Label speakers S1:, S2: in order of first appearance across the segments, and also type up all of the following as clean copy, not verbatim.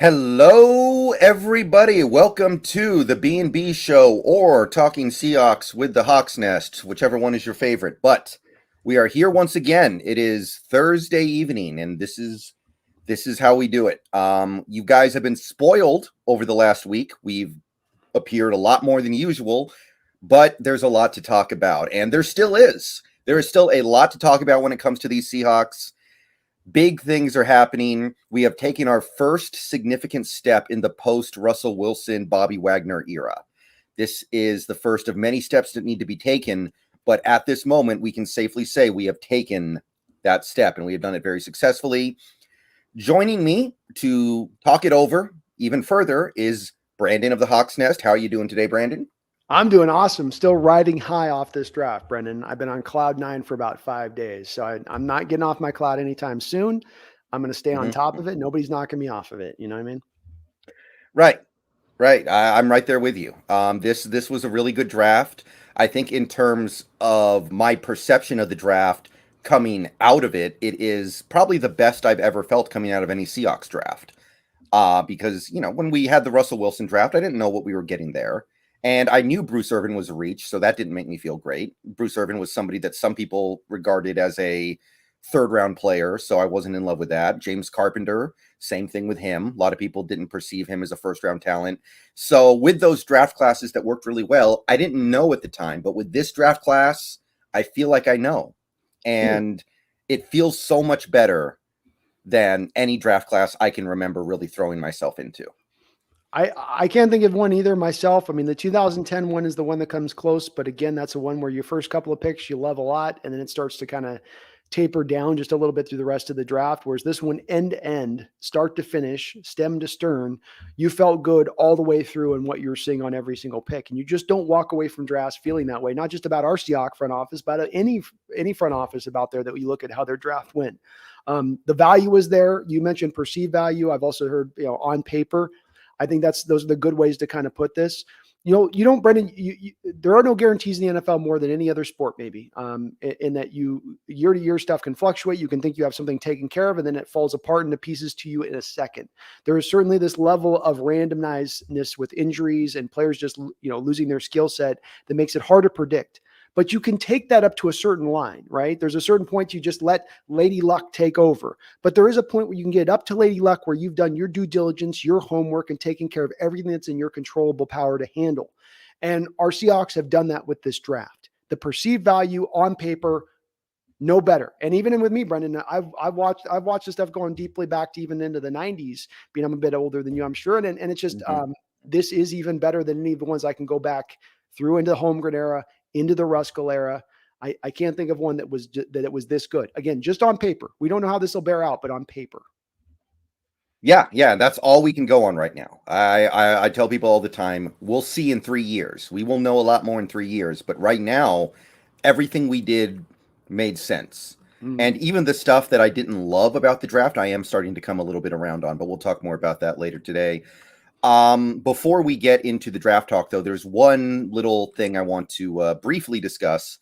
S1: Hello, everybody. Welcome to the B&B Show or Talking Seahawks with the Hawks Nest, whichever one is your favorite. But we are here once again. It is Thursday evening, and this is how we do it. You guys have been spoiled over the last week. We've appeared a lot more than usual, but there's a lot to talk about, and there still is. There is still a lot to talk about when it comes to these Seahawks. Big things are happening. We have taken our first significant step in the post-Russell Wilson, Bobby Wagner era. This is the first of many steps that need to be taken, but at this moment, we can safely say we have taken that step, and we have done it very successfully. Joining me to talk it over even further is Brandon of the Hawks Nest. How are you doing today, Brandon?
S2: I'm doing awesome. Still riding high off this draft, Brendan. I've been on cloud 9 for about 5 days, so I'm not getting off my cloud anytime soon. I'm going to stay on top of it. Nobody's knocking me off of it. You know what I mean?
S1: Right. I'm right there with you. This was a really good draft. I think in terms of my perception of the draft coming out of it, it is probably the best I've ever felt coming out of any Seahawks draft. Because, when we had the Russell Wilson draft, I didn't know what we were getting there. And I knew Bruce Irvin was a reach, so that didn't make me feel great. Bruce Irvin was somebody that some people regarded as a third-round player, so I wasn't in love with that. James Carpenter, same thing with him. A lot of people didn't perceive him as a first-round talent. So with those draft classes that worked really well, I didn't know at the time. But with this draft class, I feel like I know. And it feels so much better than any draft class I can remember really throwing myself into.
S2: I can't think of one either myself. I mean, the 2010 one is the one that comes close, but again, that's the one where your first couple of picks you love a lot, and then it starts to kind of taper down just a little bit through the rest of the draft. Whereas this one, end to end, start to finish, stem to stern, you felt good all the way through in what you're seeing on every single pick, and you just don't walk away from drafts feeling that way. Not just about our Seahawks front office, but any front office about there that you look at how their draft went. The value is there. You mentioned perceived value. I've also heard, on paper. I think those are the good ways to kind of put this. You don't, Brendan, there are no guarantees in the NFL more than any other sport, maybe, in that year to year stuff can fluctuate. You can think you have something taken care of, and then it falls apart into pieces to you in a second. There is certainly this level of randomness with injuries and players just, losing their skill set that makes it hard to predict. But you can take that up to a certain line, right? There's a certain point you just let Lady Luck take over. But there is a point where you can get up to Lady Luck where you've done your due diligence, your homework, and taken care of everything that's in your controllable power to handle. And our Seahawks have done that with this draft. The perceived value on paper, no better. And even with me, Brendan, I've watched this stuff going deeply back to even into the 90s, being I'm a bit older than you, I'm sure. And it's just, this is even better than any of the ones I can go back through into the Holmgren era, into the Ruskell era. I can't think of one that it was this good. Again, just on paper. We don't know how this will bear out, but on paper.
S1: Yeah, that's all we can go on right now. I tell people all the time, we'll see in 3 years. We will know a lot more in 3 years. But right now, everything we did made sense. And even the stuff that I didn't love about the draft, I am starting to come a little bit around on. But we'll talk more about that later today. Before we get into the draft talk, though, there's one little thing I want to briefly discuss.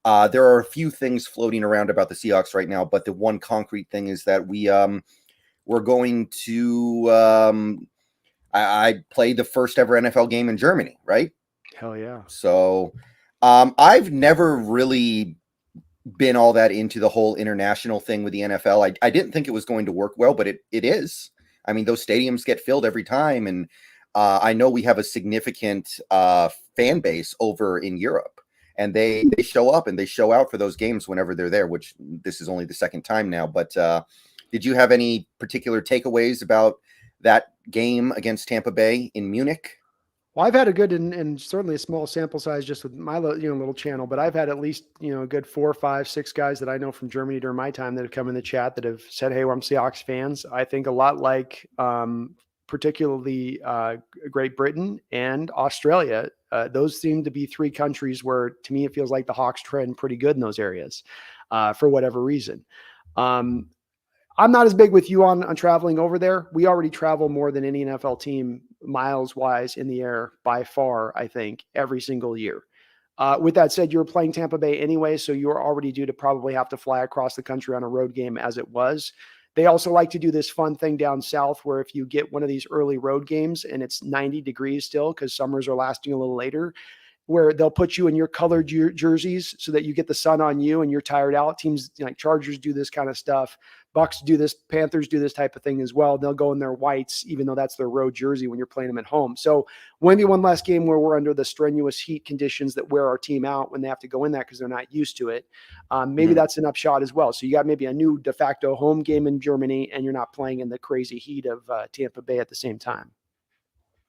S1: There are a few things floating around about the Seahawks right now, but the one concrete thing is that we're going to I played the first ever NFL game in Germany, right?
S2: Hell yeah.
S1: So I've never really been all that into the whole international thing with the NFL. I didn't think it was going to work well, but it is. I mean, those stadiums get filled every time. And I know we have a significant fan base over in Europe. And they show up and they show out for those games whenever they're there, which this is only the second time now. But did you have any particular takeaways about that game against Tampa Bay in Munich?
S2: Well, I've had a good and certainly a small sample size just with my little channel, but I've had at least a good 4, 5, 6 guys that I know from Germany during my time that have come in the chat that have said, "Hey, I'm Seahawks fans." I think a lot like particularly Great Britain and Australia. Those seem to be 3 countries where, to me, it feels like the Hawks trend pretty good in those areas for whatever reason. I'm not as big with you on traveling over there. We already travel more than any NFL team miles wise in the air by far, I think, every single year. With that said, you're playing Tampa Bay anyway, so you're already due to probably have to fly across the country on a road game as it was. They also like to do this fun thing down south where if you get one of these early road games and it's 90 degrees still because summers are lasting a little later, where they'll put you in your colored jerseys so that you get the sun on you and you're tired out. Teams like Chargers do this kind of stuff. Bucks do this. Panthers do this type of thing as well. They'll go in their whites, even though that's their road jersey when you're playing them at home. So maybe one last game where we're under the strenuous heat conditions that wear our team out when they have to go in that because they're not used to it. Maybe that's an upshot as well. So you got maybe a new de facto home game in Germany and you're not playing in the crazy heat of Tampa Bay at the same time.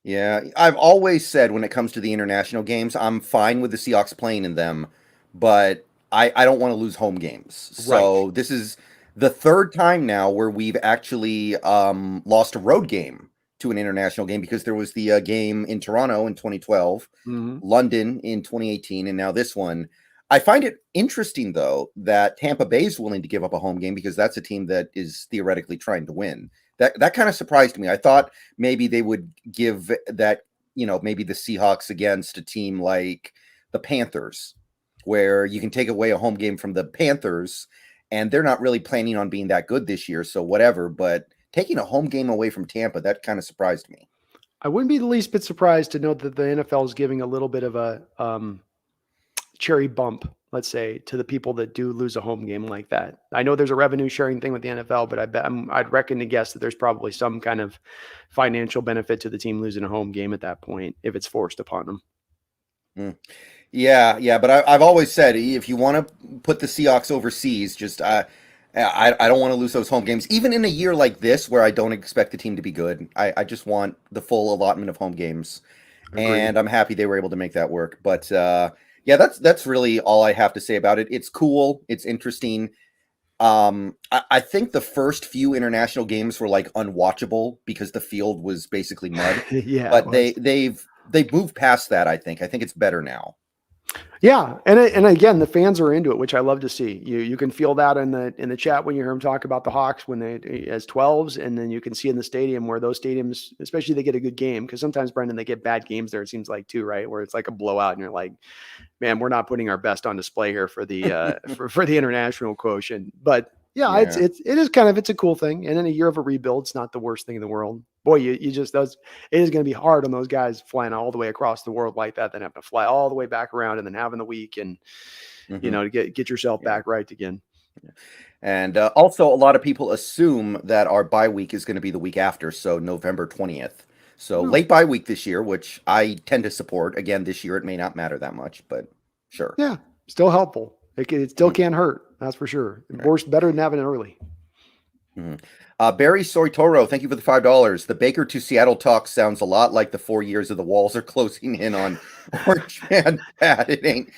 S1: Yeah, I've always said when it comes to the international games, I'm fine with the Seahawks playing in them, but I don't want to lose home games. So This is the third time now where we've actually lost a road game to an international game because there was the game in Toronto in 2012, London in 2018, and now this one. I find it interesting, though, that Tampa Bay is willing to give up a home game because that's a team that is theoretically trying to win. That kind of surprised me. I thought maybe they would give that, maybe the Seahawks against a team like the Panthers, where you can take away a home game from the Panthers, and they're not really planning on being that good this year, so whatever. But taking a home game away from Tampa, that kind of surprised me.
S2: I wouldn't be the least bit surprised to know that the NFL is giving a little bit of a cherry bump, let's say, to the people that do lose a home game like that. I know there's a revenue sharing thing with the NFL, but I'd reckon to guess that there's probably some kind of financial benefit to the team losing a home game at that point if it's forced upon them.
S1: Yeah, but I've always said if you want to put the Seahawks overseas, just I don't want to lose those home games, even in a year like this where I don't expect the team to be good. I just want the full allotment of home games, and I'm happy they were able to make that work. But yeah, that's really all I have to say about it. It's cool. It's interesting. I think the first few international games were like unwatchable because the field was basically mud.
S2: Yeah,
S1: but they've moved past that. I think it's better now.
S2: Yeah, and again, the fans are into it, which I love to see. You can feel that in the chat when you hear them talk about the Hawks when they as 12s, and then you can see in the stadium where those stadiums, especially they get a good game, because sometimes, Brendan, they get bad games there. It seems like too, right? Where it's like a blowout, and you're like, man, we're not putting our best on display here for the for the international quotient. But yeah, it is a cool thing, and in a year of a rebuild, it's not the worst thing in the world. Boy, it is going to be hard on those guys flying all the way across the world like that, then have to fly all the way back around and then having the week and, to get yourself back right again.
S1: And also a lot of people assume that our bye week is going to be the week after. So November 20th. So late bye week this year, which I tend to support. Again, this year, it may not matter that much, but sure.
S2: Yeah. Still helpful. It still can't hurt. That's for sure. Worse, better than having it early.
S1: Barry Soitoro, thank you for the $5. The Baker to Seattle talk sounds a lot like the 4 years of the walls are closing in on Orange Man Pat. It ain't.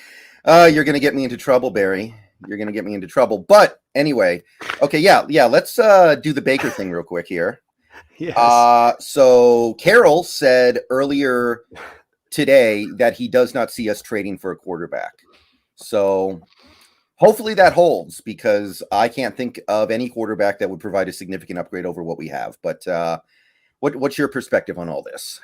S1: You're going to get me into trouble, Barry. You're going to get me into trouble. But anyway, okay, yeah. Let's do the Baker thing real quick here.
S2: Yes.
S1: So Carroll said earlier today that he does not see us trading for a quarterback. So hopefully that holds, because I can't think of any quarterback that would provide a significant upgrade over what we have. But what's your perspective on all this?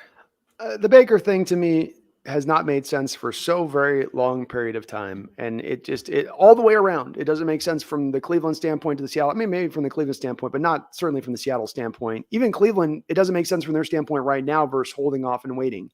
S2: The Baker thing to me has not made sense for so very long period of time. And it all the way around, it doesn't make sense from the Cleveland standpoint to the Seattle. I mean, maybe from the Cleveland standpoint, but not certainly from the Seattle standpoint. Even Cleveland, it doesn't make sense from their standpoint right now versus holding off and waiting.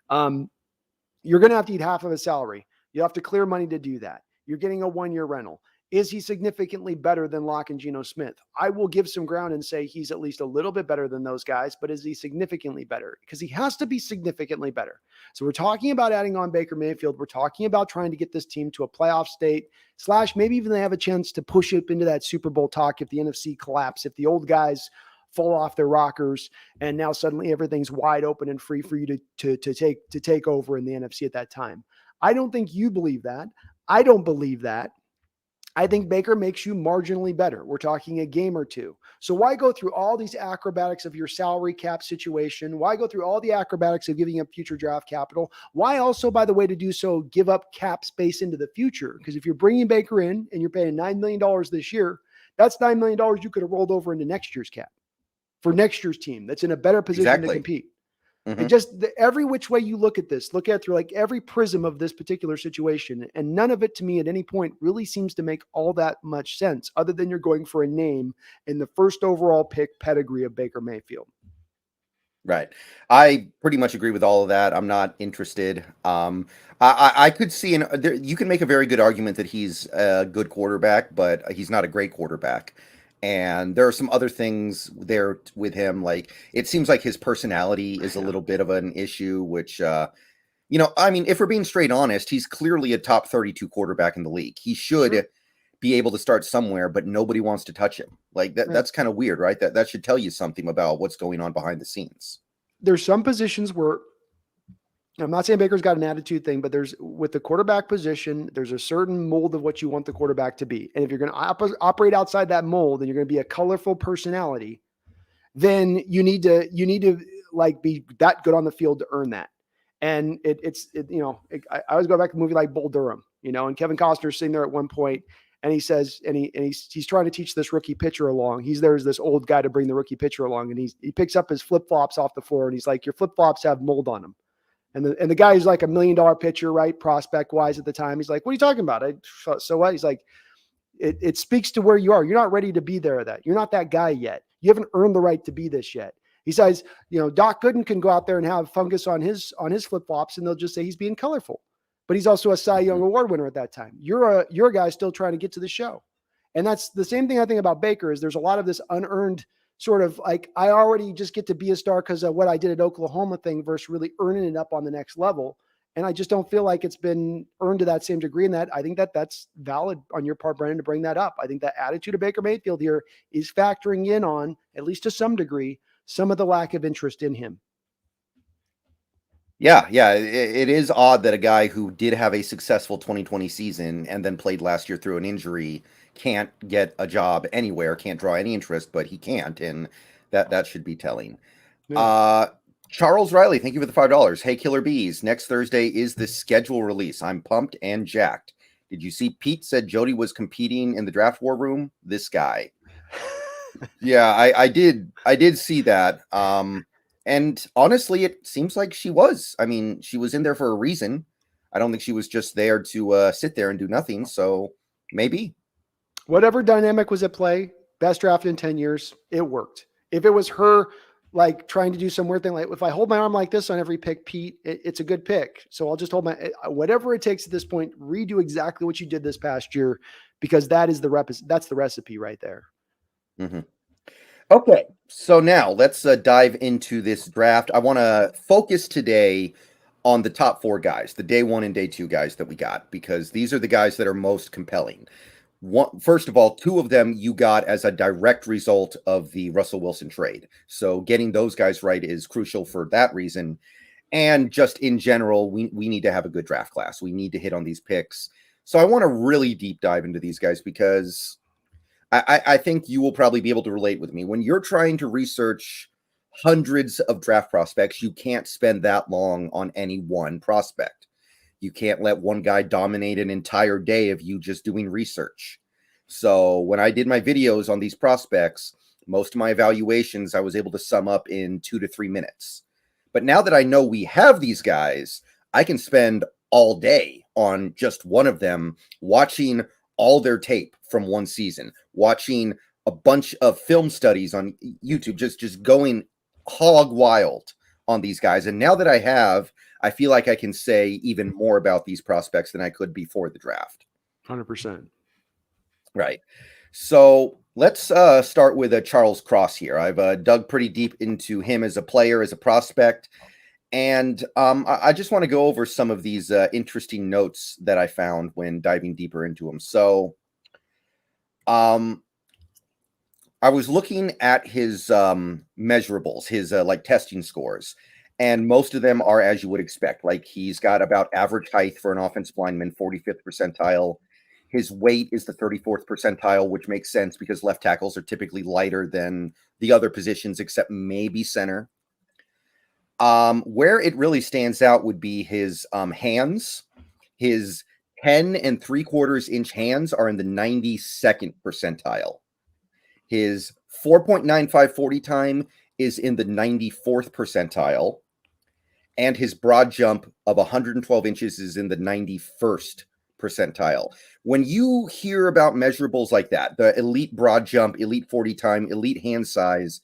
S2: You're going to have to eat half of his salary. You have to clear money to do that. You're getting a 1-year rental. Is he significantly better than Locke and Geno Smith? I will give some ground and say he's at least a little bit better than those guys, but is he significantly better? Because he has to be significantly better. So we're talking about adding on Baker Mayfield. We're talking about trying to get this team to a playoff state, / maybe even they have a chance to push up into that Super Bowl talk if the NFC collapse, if the old guys fall off their rockers, and now suddenly everything's wide open and free for you to take over in the NFC at that time. I don't think you believe that. I don't believe that. I think Baker makes you marginally better. We're talking a game or two. So why go through all these acrobatics of your salary cap situation? Why go through all the acrobatics of giving up future draft capital? Why also, by the way, to do so, give up cap space into the future? Because if you're bringing Baker in and you're paying $9 million this year, that's $9 million you could have rolled over into next year's cap for next year's team that's in a better position to compete. It
S1: Mhm.
S2: just every which way you look at this, look at it through like every prism of this particular situation, and none of it to me at any point really seems to make all that much sense, other than you're going for a name in the first overall pick pedigree of Baker Mayfield.
S1: Right. I pretty much agree with all of that. I'm not interested. I could see you can make a very good argument that he's a good quarterback, but he's not a great quarterback. And there are some other things there with him. Like it seems like his personality is a
S2: Yeah.
S1: little bit of an issue, which I mean, if we're being straight honest, he's clearly a top 32 quarterback in the league. He should
S2: Sure.
S1: be able to start somewhere, but nobody wants to touch him. Like
S2: Right.
S1: that's kind of weird, right? That should tell you something about what's going on behind the scenes.
S2: There's some positions where I'm not saying Baker's got an attitude thing, but there's with the quarterback position, there's a certain mold of what you want the quarterback to be. And if you're going to operate outside that mold and you're going to be a colorful personality, then you need to like be that good on the field to earn that. And I always go back to a movie like Bull Durham, and Kevin Costner's sitting there at one point and he says, he's trying to teach this rookie pitcher along. There's this old guy to bring the rookie pitcher along, and he picks up his flip flops off the floor and he's like, "Your flip flops have mold on them." And the guy who's like $1 million pitcher, right? Prospect wise at the time. He's like, "What are you talking about?" So what? He's like, it speaks to where you are. You're not ready to be there. You're not that guy yet. You haven't earned the right to be this yet. He says, Doc Gooden can go out there and have fungus on his flip flops, and they'll just say he's being colorful. But he's also a Cy Young Award winner at that time. You're a guy still trying to get to the show, and that's the same thing I think about Baker. Is there's a lot of this unearned sort of like I already just get to be a star because of what I did at Oklahoma thing versus really earning it up on the next level. And I just don't feel like it's been earned to that same degree. And I think that's valid on your part, Brendan, to bring that up. I think that attitude of Baker Mayfield here is factoring in on, at least to some degree, some of the lack of interest in him.
S1: Yeah, yeah, it is odd that a guy who did have a successful 2020 season and then played last year through an injury can't get a job anywhere, can't draw any interest, but he can't, and that should be telling.
S2: Yeah.
S1: Uh, Charles Riley, thank you for the $5. Hey, Killer Bees, next Thursday is the schedule release. I'm pumped and jacked. Did you see Pete said Jody was competing in the draft war room? This guy. Yeah, I did see that. And honestly, it seems like she was. I mean, she was in there for a reason. I don't think she was just there to sit there and do nothing. So maybe.
S2: Whatever dynamic was at play, best draft in 10 years, it worked. If it was her like trying to do some weird thing, like if I hold my arm like this on every pick, Pete, it's a good pick. So I'll just hold whatever it takes at this point, redo exactly what you did this past year, because that's the recipe right there.
S1: Mm-hmm. Okay, so now let's dive into this draft. I want to focus today on the top four guys, the day one and day two guys that we got, because these are the guys that are most compelling. First of all, two of them you got as a direct result of the Russell Wilson trade. So getting those guys right is crucial for that reason. And just in general, we need to have a good draft class. We need to hit on these picks. So I want to really deep dive into these guys because I think you will probably be able to relate with me. When you're trying to research hundreds of draft prospects, you can't spend that long on any one prospect. You can't let one guy dominate an entire day of you just doing research. So when I did my videos on these prospects, most of my evaluations I was able to sum up in 2 to 3 minutes. But now that I know we have these guys, I can spend all day on just one of them, watching all their tape from one season, watching a bunch of film studies on YouTube, just going hog wild on these guys. And now that I feel like I can say even more about these prospects than I could before the draft.
S2: 100%.
S1: Right. So let's start with Charles Cross here. I've dug pretty deep into him as a player, as a prospect. And I just want to go over some of these interesting notes that I found when diving deeper into him. So I was looking at his measurables, his like testing scores, and most of them are as you would expect. Like he's got about average height for an offensive lineman, 45th percentile. His weight is the 34th percentile, which makes sense because left tackles are typically lighter than the other positions, except maybe center. Where it really stands out would be his hands. His 10 3/4 inch hands are in the 92nd percentile. His 4.95 40 time is in the 94th percentile. and his broad jump of 112 inches is in the 91st percentile. When you hear about measurables like that, the elite broad jump, elite 40 time, elite hand size,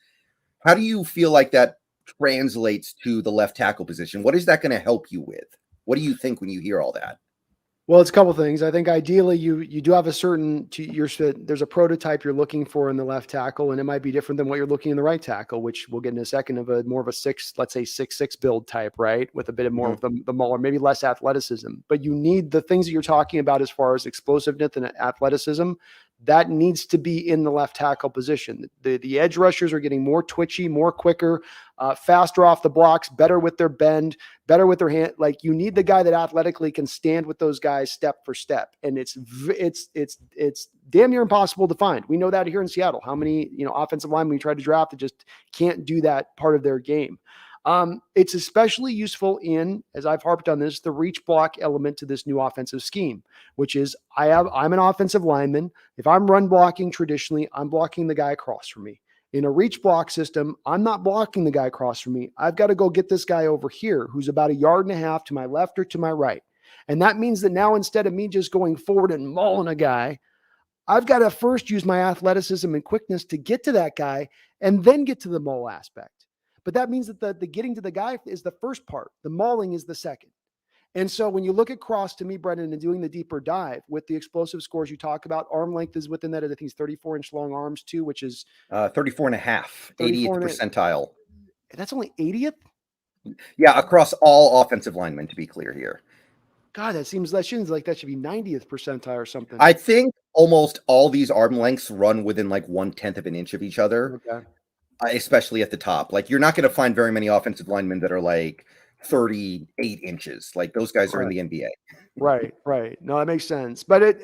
S1: how do you feel like that translates to the left tackle position? What is that going to help you with? What do you think when you hear all that?
S2: Well, it's a couple things. I think ideally you do have a certain there's a prototype you're looking for in the left tackle, and it might be different than what you're looking in the right tackle, which we'll get in a second, of a more of a let's say 6'6" build type, right? With a bit of more of the mauler, maybe less athleticism. But you need the things that you're talking about as far as explosiveness and athleticism. That needs to be in the left tackle position. The edge rushers are getting more twitchy, more quicker, faster off the blocks, better with their bend, better with their hand. Like, you need the guy that athletically can stand with those guys step for step. And it's damn near impossible to find. We know that here in Seattle. How many, offensive linemen we try to draft that just can't do that part of their game. It's especially useful in, as I've harped on this, the reach block element to this new offensive scheme, which is I'm an offensive lineman. If I'm run blocking traditionally, I'm blocking the guy across from me. In a reach block system, I'm not blocking the guy across from me. I've got to go get this guy over here who's about 1.5 yards to my left or to my right. And that means that now, instead of me just going forward and mauling a guy, I've got to first use my athleticism and quickness to get to that guy and then get to the maul aspect. But that means that the getting to the guy is the first part. The mauling is the second. And so when you look at Cross, to me, Brendan, and doing the deeper dive with the explosive scores you talk about, arm length is within that. I think he's 34-inch long arms too, which is
S1: 34 and a half, 80th percentile.
S2: That's only 80th?
S1: Yeah, across all offensive linemen, to be clear here.
S2: God, that seems like that should be 90th percentile or something.
S1: I think almost all these arm lengths run within like 1/10 of an inch of each other.
S2: Okay.
S1: Especially at the top. Like, you're not going to find very many offensive linemen that are like 38 inches. Like, those guys are in the NBA.
S2: Right. No, that makes sense. But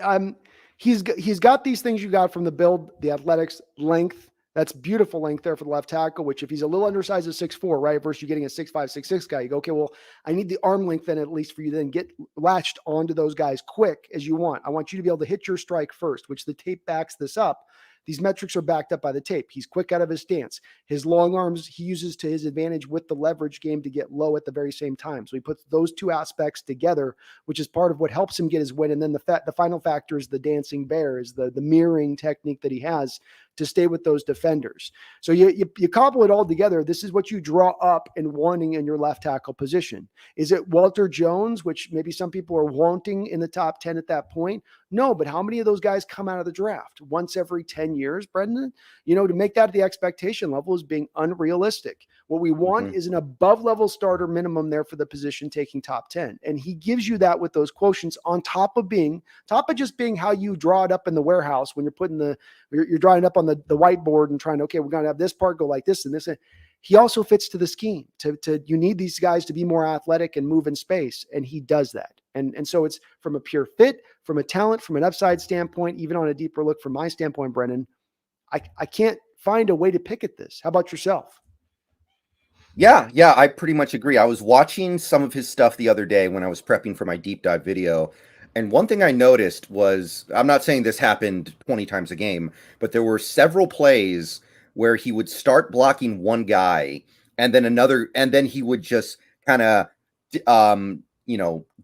S2: he's got these things you got from the build, the athletics, length. That's beautiful length there for the left tackle, which if he's a little undersized at 6'4", right, versus you getting a 6'5", 6'6" guy, you go, okay, well, I need the arm length then at least for you to then get latched onto those guys quick as you want. I want you to be able to hit your strike first, which the tape backs this up. These metrics are backed up by the tape. He's quick out of his stance. His long arms, he uses to his advantage with the leverage game to get low at the very same time. So he puts those two aspects together, which is part of what helps him get his win. And then the final factor is the dancing bear, is the mirroring technique that he has to stay with those defenders. So you cobble it all together. This is what you draw up and wanting in your left tackle position. Is it Walter Jones, which maybe some people are wanting in the top 10 at that point? No, but how many of those guys come out of the draft? Once every 10 years, Brendan? To make that the expectation level is being unrealistic. What we want is an above level starter minimum there for the position taking top 10. And he gives you that with those quotients on top of just being how you draw it up in the warehouse when you're drawing it up on the whiteboard and trying to, okay, we're going to have this part go like this and this. He also fits to the scheme. You need these guys to be more athletic and move in space, and he does that. And so it's from a pure fit, from a talent, from an upside standpoint, even on a deeper look from my standpoint, Brendan, I can't find a way to pick at this. How about yourself?
S1: Yeah, I pretty much agree. I was watching some of his stuff the other day when I was prepping for my deep dive video. And one thing I noticed was, I'm not saying this happened 20 times a game, but there were several plays where he would start blocking one guy and then he would just kind of,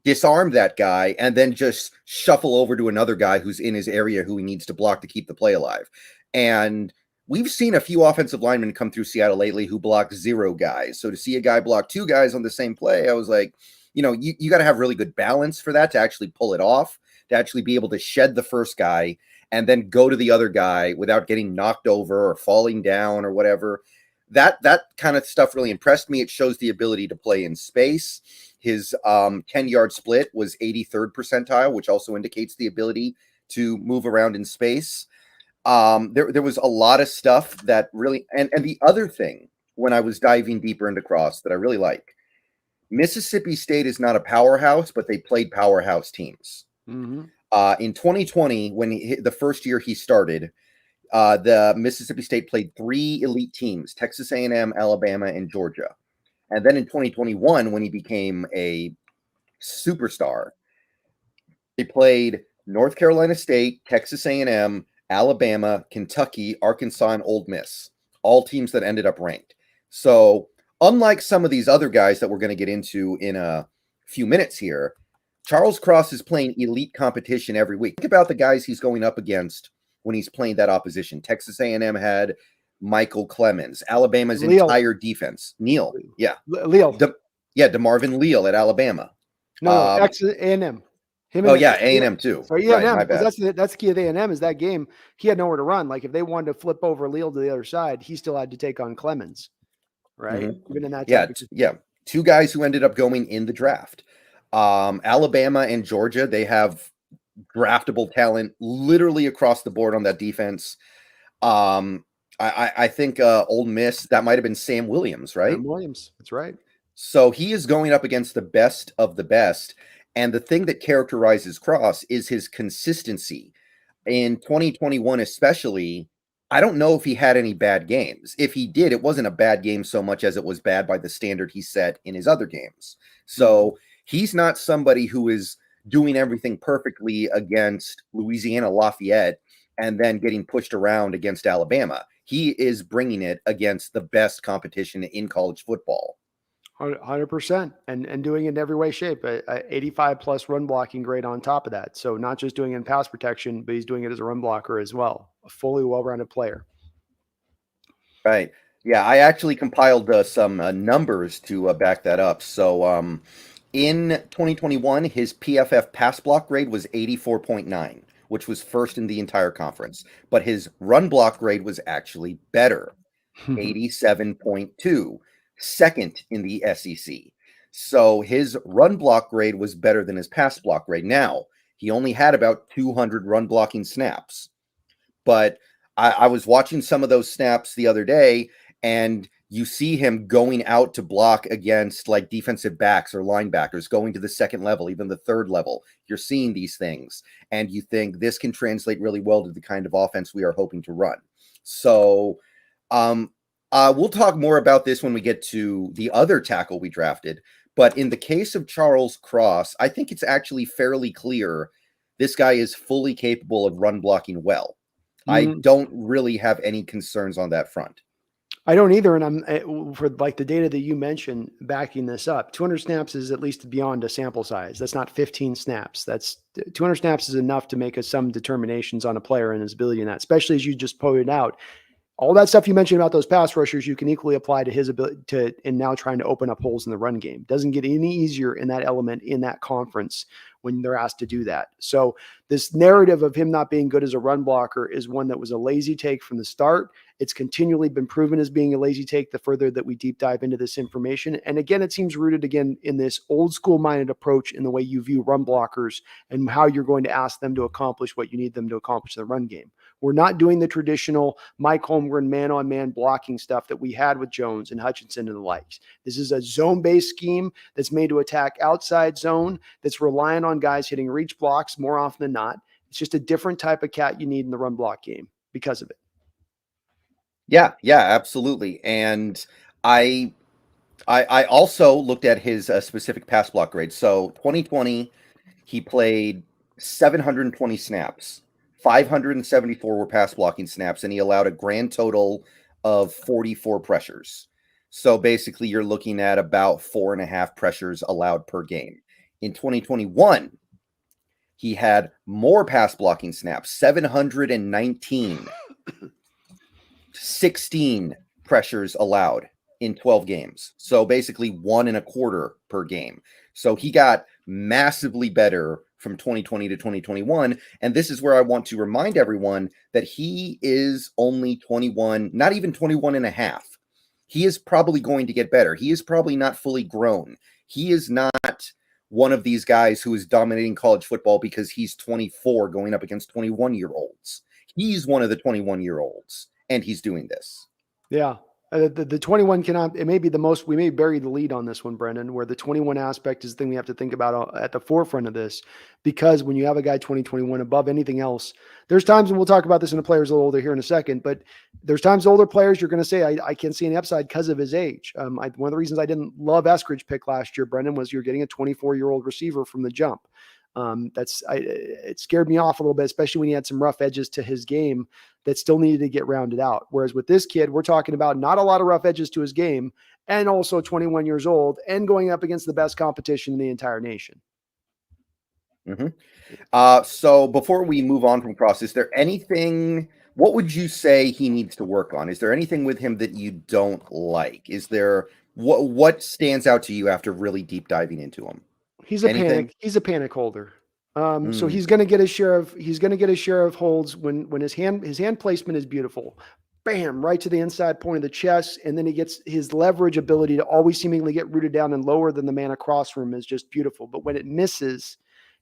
S1: disarm that guy and then just shuffle over to another guy who's in his area who he needs to block to keep the play alive. And we've seen a few offensive linemen come through Seattle lately who block 0 guys. So to see a guy block 2 guys on the same play, I was like, you got to have really good balance for that to actually pull it off, to actually be able to shed the first guy and then go to the other guy without getting knocked over or falling down or whatever. That kind of stuff really impressed me. It shows the ability to play in space. His 10-yard split was 83rd percentile, which also indicates the ability to move around in space. There was a lot of stuff that really, and the other thing when I was diving deeper into Cross that I really like, Mississippi State is not a powerhouse, but they played powerhouse teams.
S2: Mm-hmm.
S1: In 2020, when the first year he started, the Mississippi State played 3 elite teams: Texas A&M, Alabama, and Georgia. And then in 2021, when he became a superstar, they played North Carolina State, Texas A&M, Alabama, Kentucky, Arkansas, and Ole Miss, all teams that ended up ranked. So unlike some of these other guys that we're going to get into in a few minutes here, Charles Cross is playing elite competition every week. Think about the guys he's going up against when he's playing that opposition. Texas A&M had Michael Clemens, Alabama's entire defense. Leal. DeMarvin Leal at Alabama.
S2: No, Texas A&M.
S1: A&M too.
S2: So A&M, because that's the key of A&M is that game. He had nowhere to run. Like if they wanted to flip over Leal to the other side, he still had to take on Clemens, right?
S1: Mm-hmm.
S2: Even in that
S1: two guys who ended up going in the draft. Alabama and Georgia, they have draftable talent literally across the board on that defense. I think Ole Miss, that might have been Sam Williams, right?
S2: Sam Williams, that's right.
S1: So he is going up against the best of the best. And the thing that characterizes Cross is his consistency. In 2021 especially, I don't know if he had any bad games. If he did, it wasn't a bad game so much as it was bad by the standard he set in his other games. So he's not somebody who is doing everything perfectly against Louisiana Lafayette and then getting pushed around against Alabama. He is bringing it against the best competition in college football.
S2: 100% and doing it in every way, shape, a 85 plus run blocking grade on top of that. So not just doing it in pass protection, but he's doing it as a run blocker as well. A fully well-rounded player.
S1: Right. Yeah. I actually compiled some numbers to back that up. So in 2021, his PFF pass block grade was 84.9, which was first in the entire conference, but his run block grade was actually better, 87.2. Second in the SEC. So his run block grade was better than his pass block grade. Now, he only had about 200 run blocking snaps. But I was watching some of those snaps the other day, and you see him going out to block against like defensive backs or linebackers, going to the second level, even the third level. You're seeing these things, and you think this can translate really well to the kind of offense we are hoping to run. So, we'll talk more about this when we get to the other tackle we drafted. But in the case of Charles Cross, I think it's actually fairly clear this guy is fully capable of run blocking well. I don't really have any concerns on that front.
S2: I don't either. And I'm for like the data that you mentioned backing this up. 200 snaps is at least beyond a sample size. That's not 15 snaps. That's 200 snaps is enough to make some determinations on a player and his ability in that, especially as you just pointed out. All that stuff you mentioned about those pass rushers, you can equally apply to his ability to, and now trying to open up holes in the run game. Doesn't get any easier in that element in that conference when they're asked to do that. So this narrative of him not being good as a run blocker is one that was a lazy take from the start. It's continually been proven as being a lazy take the further that we deep dive into this information. And again, it seems rooted again in this old school minded approach in the way you view run blockers and how you're going to ask them to accomplish what you need them to accomplish in the run game. We're not doing the traditional Mike Holmgren man-on-man blocking stuff that we had with Jones and Hutchinson and the likes. This is a zone-based scheme that's made to attack outside zone, that's relying on guys hitting reach blocks more often than not. It's just a different type of cat you need in the run block game because of it.
S1: Yeah, absolutely. And I also looked at his specific pass block grade. So 2020, he played 720 snaps. 574 were pass blocking snaps, and he allowed a grand total of 44 pressures. So basically, you're looking at about 4.5 pressures allowed per game. In 2021, he had more pass blocking snaps, 719, 16 pressures allowed in 12 games. So basically 1.25 per game. So he got massively better from 2020 to 2021. And this is where I want to remind everyone that he is only 21, not even 21 and a half. He is probably going to get better. He is probably not fully grown. He is not one of these guys who is dominating college football because he's 24 going up against 21-year-olds. He's one of the 21-year-olds, and he's doing this.
S2: Yeah. The 21 cannot, it may be the most, we may bury the lead on this one, Brendan, where the 21 aspect is the thing we have to think about at the forefront of this, because when you have a guy 2021 above anything else, there's times, and we'll talk about this in the players a little older here in a second, but there's times older players, you're going to say, I can't see any upside because of his age. One of the reasons I didn't love Eskridge pick last year, Brendan, was you're getting a 24-year-old receiver from the jump. It scared me off a little bit, especially when he had some rough edges to his game that still needed to get rounded out. Whereas with this kid, we're talking about not a lot of rough edges to his game and also 21 years old and going up against the best competition in the entire nation.
S1: Mm-hmm. So before we move on from Cross, is there anything, what would you say he needs to work on? Is there anything with him that you don't like? Is there, what stands out to you after really deep diving into him?
S2: He's a
S1: Anything?
S2: panic. He's a panic holder. So
S1: Mm,
S2: he's going to get his share of holds when his hand placement is beautiful. Bam, right to the inside point of the chest, and then he gets his leverage ability to always seemingly get rooted down and lower than the man across from him is just beautiful. But when it misses,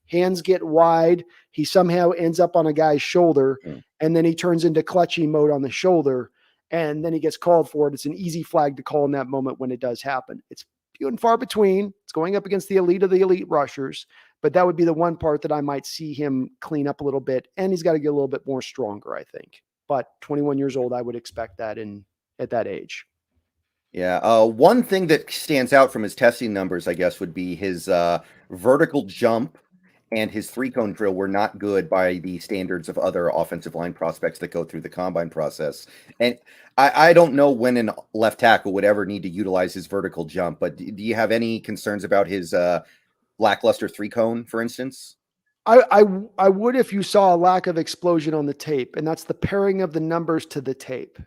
S2: hands get wide. He somehow ends up on a guy's shoulder,
S1: mm.
S2: and then he turns into clutchy mode on the shoulder, and then he gets called for it. It's an easy flag to call in that moment when it does happen. It's few and far between. It's going up against the elite of the elite rushers, but that would be the one part that I might see him clean up a little bit, and he's got to get a little bit more stronger, I think. But 21 years old, I would expect that at that age.
S1: Yeah. One thing that stands out from his testing numbers, I guess, would be his vertical jump and his three cone drill were not good by the standards of other offensive line prospects that go through the combine process. And I don't know when a left tackle would ever need to utilize his vertical jump, but do you have any concerns about his lackluster three cone, for instance?
S2: I would if you saw a lack of explosion on the tape, and that's the pairing of the numbers to the tape.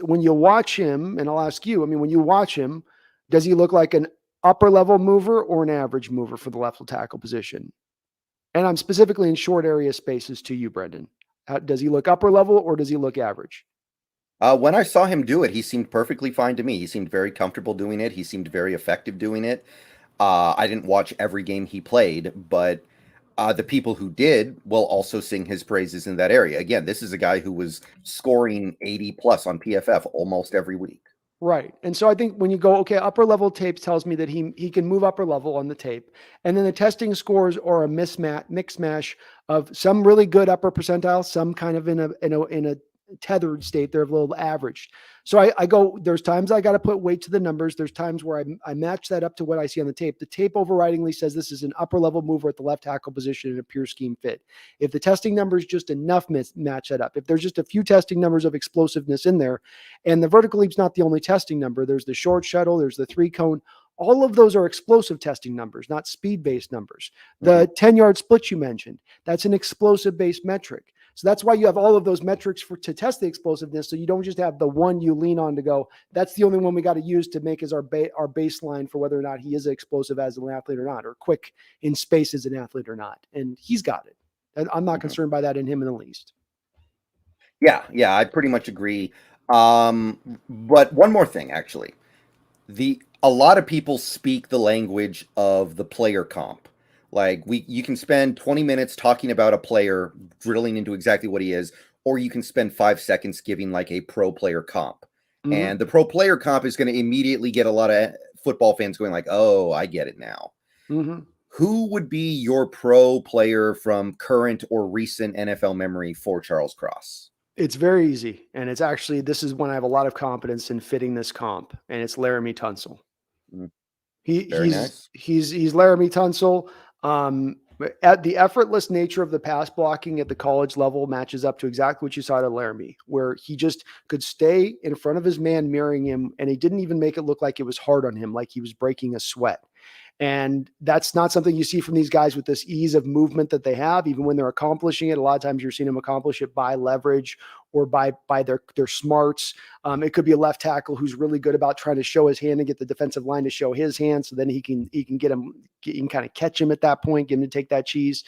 S2: When you watch him, and I'll ask you, I mean, when you watch him, does he look like an upper level mover or an average mover for the left tackle position? And I'm specifically in short area spaces to you, Brendan. Does he look upper level or does he look average?
S1: When I saw him do it, he seemed perfectly fine to me. He seemed very comfortable doing it. He seemed very effective doing it. I didn't watch every game he played, but the people who did will also sing his praises in that area. Again, this is a guy who was scoring 80 plus on PFF almost every week.
S2: Right. And so I think when you go, okay, upper level tape tells me that he can move upper level on the tape. And then the testing scores are a mix mash of some really good upper percentile, some kind of in a tethered state. They're a little average. So I go, there's times I got to put weight to the numbers. There's times where I match that up to what I see on the tape. The tape overridingly says this is an upper level mover at the left tackle position in a pure scheme fit. If the testing numbers just enough match that up, if there's just a few testing numbers of explosiveness in there, and the vertical leap's not the only testing number, there's the short shuttle, there's the three cone. All of those are explosive testing numbers, not speed-based numbers. The 10-yard split you mentioned, that's an explosive-based metric. So that's why you have all of those metrics to test the explosiveness. So you don't just have the one you lean on to go, that's the only one we got to use to make as our baseline for whether or not he is explosive as an athlete or not, or quick in space as an athlete or not. And he's got it. And I'm not concerned by that in him in the least.
S1: Yeah, I pretty much agree. But one more thing, actually. A lot of people speak the language of the player comp. Like you can spend 20 minutes talking about a player, drilling into exactly what he is, or you can spend 5 seconds giving like a pro player comp.
S2: Mm-hmm.
S1: And the pro player comp is going to immediately get a lot of football fans going like, "Oh, I get it now."
S2: Mm-hmm.
S1: Who would be your pro player from current or recent NFL memory for Charles Cross?
S2: It's very easy. And it's actually, this is when I have a lot of confidence in fitting this comp, and it's Laramie Tunsil.
S1: Very nice.
S2: He's Laramie Tunsil. At the effortless nature of the pass blocking at the college level matches up to exactly what you saw at Laramie, where he just could stay in front of his man mirroring him, and he didn't even make it look like it was hard on him, like he was breaking a sweat. And that's not something you see from these guys with this ease of movement that they have, even when they're accomplishing it. A lot of times you're seeing them accomplish it by leverage or by their smarts. It could be a left tackle who's really good about trying to show his hand and get the defensive line to show his hand, so then he can kind of catch him at that point, get him to take that cheese.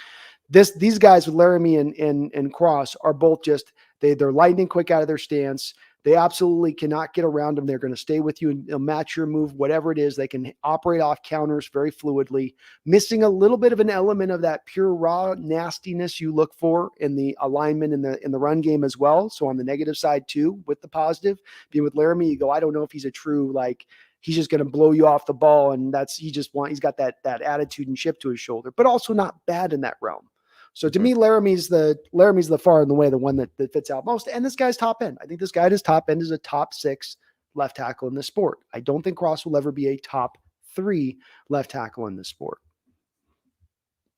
S2: These guys with Laramie and Cross are both just they're lightning quick out of their stance. They absolutely cannot get around them. They're going to stay with you and they'll match your move, whatever it is. They can operate off counters very fluidly, missing a little bit of an element of that pure raw nastiness you look for in the alignment in the run game as well. So on the negative side too, with the positive, being with Laramie, you go, I don't know if he's a true, like, he's just going to blow you off the ball. And he's got that attitude and chip to his shoulder, but also not bad in that realm. So to me, Laramie's the far and away the one that fits out most. And this guy's top end. I think this guy at his top end is a top 6 left tackle in the sport. I don't think Cross will ever be a top 3 left tackle in the sport.